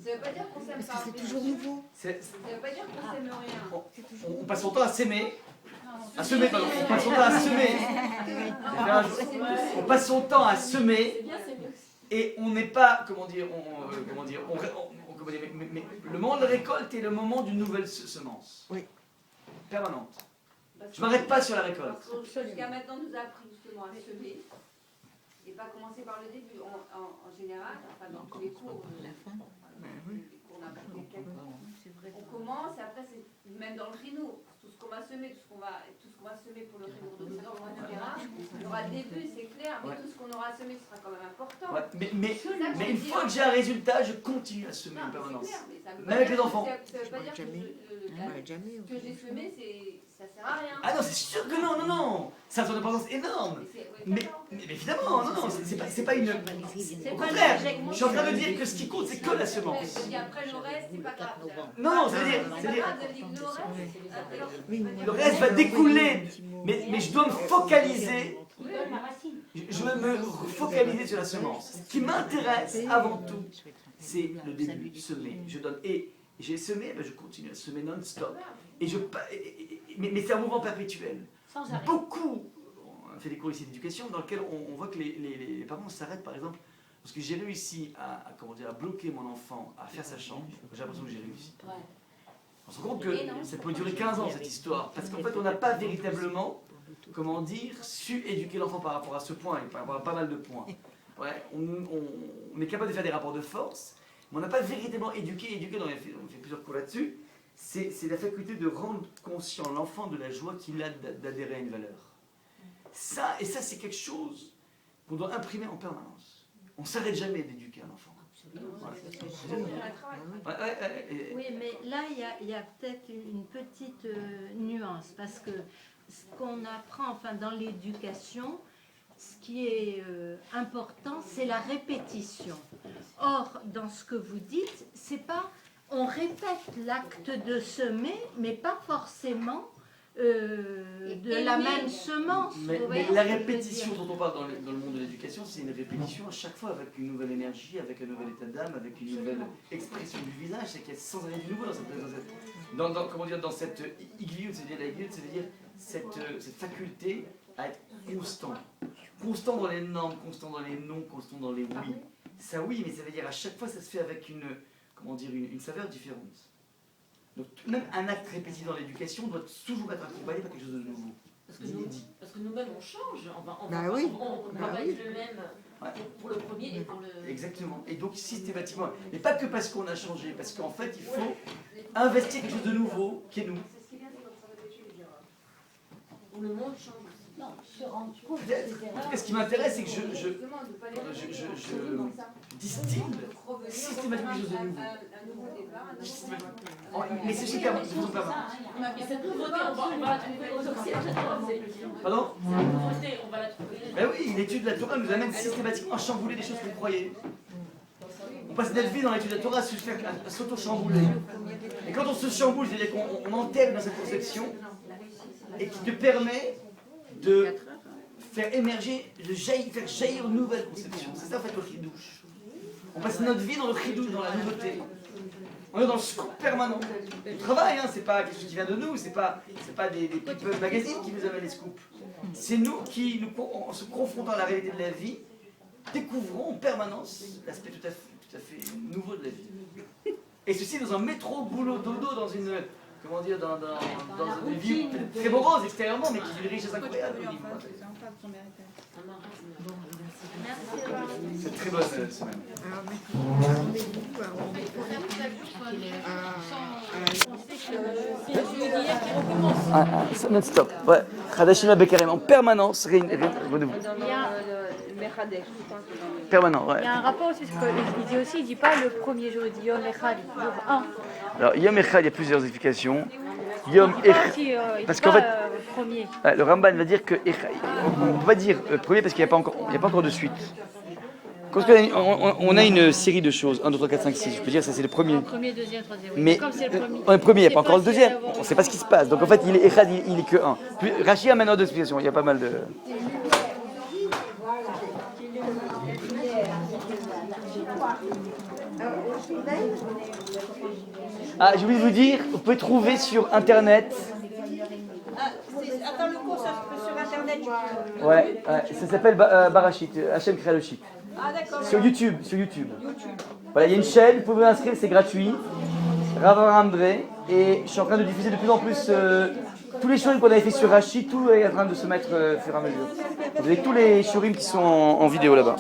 Ça veut pas dire qu'on s'aime Parce pas. que c'est toujours nouveau. Ça veut pas dire qu'on s'aime rien. On passe son temps à s'aimer. À semer, pardon. On passe son temps à semer. On passe son temps à semer. C'est bien, c'est mieux. Et on n'est pas, comment dire, mais le moment de la récolte est le moment d'une nouvelle semence. Oui. Permanente. Je m'arrête pas sur la récolte. Parce que jusqu'à maintenant, nous a appris justement à semer et pas commencer par le début. En général, enfin dans tous les cours, les cours n'importe lesquels, on commence et après, c'est même dans le rhino, tout ce qu'on va semer, tout ce qu'on va semer pour le rhino de nos enfants, etc. Il y aura le début, c'est clair, mais tout ce qu'on aura semé, ce sera quand même important. Ouais, mais une fois que j'ai un résultat, je continue à semer en Non, permanence. c'est clair, mais ça veut Même pas avec dire les que enfants. Ça veut pas dire que Jamais. ce que j'ai semé, ça sert à rien. Ah non, c'est sûr que non, non, non. Ça a son importance énorme. Mais évidemment, non, non, c'est pas une. Au contraire, je suis en train de dire que ce qui compte, c'est que la semence. Et après le reste, c'est pas grave. Non, c'est-à-dire, C'est pas grave de dire le reste. le reste va découler. Mais je dois me focaliser. Il donne la racine. Je veux me focaliser sur la semence. Ce qui m'intéresse avant tout, c'est le début, semer. Je donne. Et j'ai semé, ben je continue à semer non-stop. Mais c'est un mouvement perpétuel. Sans arrêt. Beaucoup, on a fait des cours ici d'éducation dans lesquels on voit que les parents s'arrêtent par exemple parce que j'ai réussi à bloquer mon enfant à faire sa chambre. J'ai l'impression que j'ai réussi. Ouais. On se rend compte que ça peut durer 15 ans cette histoire parce qu'en fait on n'a pas véritablement, comment dire, su éduquer l'enfant par rapport à ce point et par rapport à pas mal de points. Ouais, on est capable de faire des rapports de force, mais on n'a pas véritablement éduqué, on fait plusieurs cours là-dessus. C'est la faculté de rendre conscient l'enfant de la joie qu'il a d'adhérer à une valeur. Ça c'est quelque chose qu'on doit imprimer en permanence. On ne s'arrête jamais d'éduquer un enfant. Oui, mais là, il y a peut-être une petite nuance, parce que ce qu'on apprend enfin, dans l'éducation, ce qui est important, c'est la répétition. Or, dans ce que vous dites, c'est pas... On répète l'acte de semer, mais pas forcément de la même semence. Mais vous voyez la ce que je veux répétition dire? dont on parle dans le monde de l'éducation, c'est une répétition à chaque fois avec une nouvelle énergie, avec un nouvel état d'âme, avec une nouvelle expression du visage. C'est qu'il y a sans arrêt du nouveau dans cette igviut, c'est-à-dire cette faculté à être constant. Constant dans les normes, constant dans les non, constant dans les oui. Ça oui, mais ça veut dire à chaque fois ça se fait avec une saveur différente. Donc même un acte répété dans l'éducation doit toujours être accompagné par quelque chose de nouveau. Parce que nous-mêmes on change, on Bah va pas oui. être le même pour le premier et pour le... Exactement. Et donc systématiquement, mais pas que parce qu'on a changé, parce qu'en fait il faut investir quelque chose de nouveau qui est nous. Où le monde change. Non, se rendre compte de Peut-être. ses En tout erreurs. cas, ce qui m'intéresse, c'est que je distille systématiquement quelque chose de nouveau. Un nouveau départ, un nouveau Systématiquement. Mais c'est super, c'est super. Et cette nouveauté, on va la trouver aux Occidentaux. Pardon? Cette nouveauté, on va la trouver. Ben oui, l'étude de la Torah nous amène systématiquement à chambouler des choses que vous croyez. On passe notre vie dans l'étude de la Torah à s'auto-chambouler. Et quand on se chamboule, c'est-à-dire qu'on enterre dans cette conception et qui te permet de faire émerger, faire jaillir une nouvelle conception. C'est ça en fait le chidouche. On passe notre vie dans le chidouche, dans la nouveauté. On est dans le scoop permanent. Le travail, hein, c'est pas quelque chose qui vient de nous, c'est pas des people magazines qui nous amènent les scoops. C'est nous qui, en se confrontant à la réalité de la vie, découvrons en permanence l'aspect tout à fait nouveau de la vie. Et ceci dans un métro, boulot, dodo, dans une... Comment dire, dans une vie très morose extérieurement, mais qui est d'une richesse incroyable. C'est une très bonne semaine. Alors maintenant, rendez-vous Non-stop, ouais. Hadashima Bekarem, en permanence, rendez-vous. Permanent, ouais. Il y a un rapport aussi, parce qu'il dit aussi, il dit pas le premier jour, il dit Yom Echad, jour 1. Alors, Yom Echad, il y a plusieurs explications. Yom Il dit pas Echad. aussi, il Parce dit qu'en pas, fait, premier. le Ramban va dire que on ne peut pas dire premier parce qu'il n'y a pas encore de suite. On a une série de choses, 1, 2, 3, 4, 5, 6, je peux dire, ça c'est le premier. Premier, deuxième, troisième. Mais Comme c'est le premier. le premier, il n'y a pas C'est encore le pas si deuxième. d'abord. On ne sait pas ce qui se passe. Donc en fait, il est Echad, il est que 1. Puis Rachi a maintenant 2 explications, il y a pas mal de... Ah, j'ai oublié de vous dire, vous pouvez trouver sur internet. Attends, le cours sur internet. Ouais, ça s'appelle Barachit, Hachem crée le shit. Ah d'accord. Sur YouTube. Voilà, il y a une chaîne, vous pouvez vous inscrire, c'est gratuit. Rav André, et je suis en train de diffuser de plus en plus tous les shurim qu'on avait fait sur Rashi, tout est en train de se mettre au fur et à mesure. Vous avez tous les shurim qui sont en vidéo là-bas.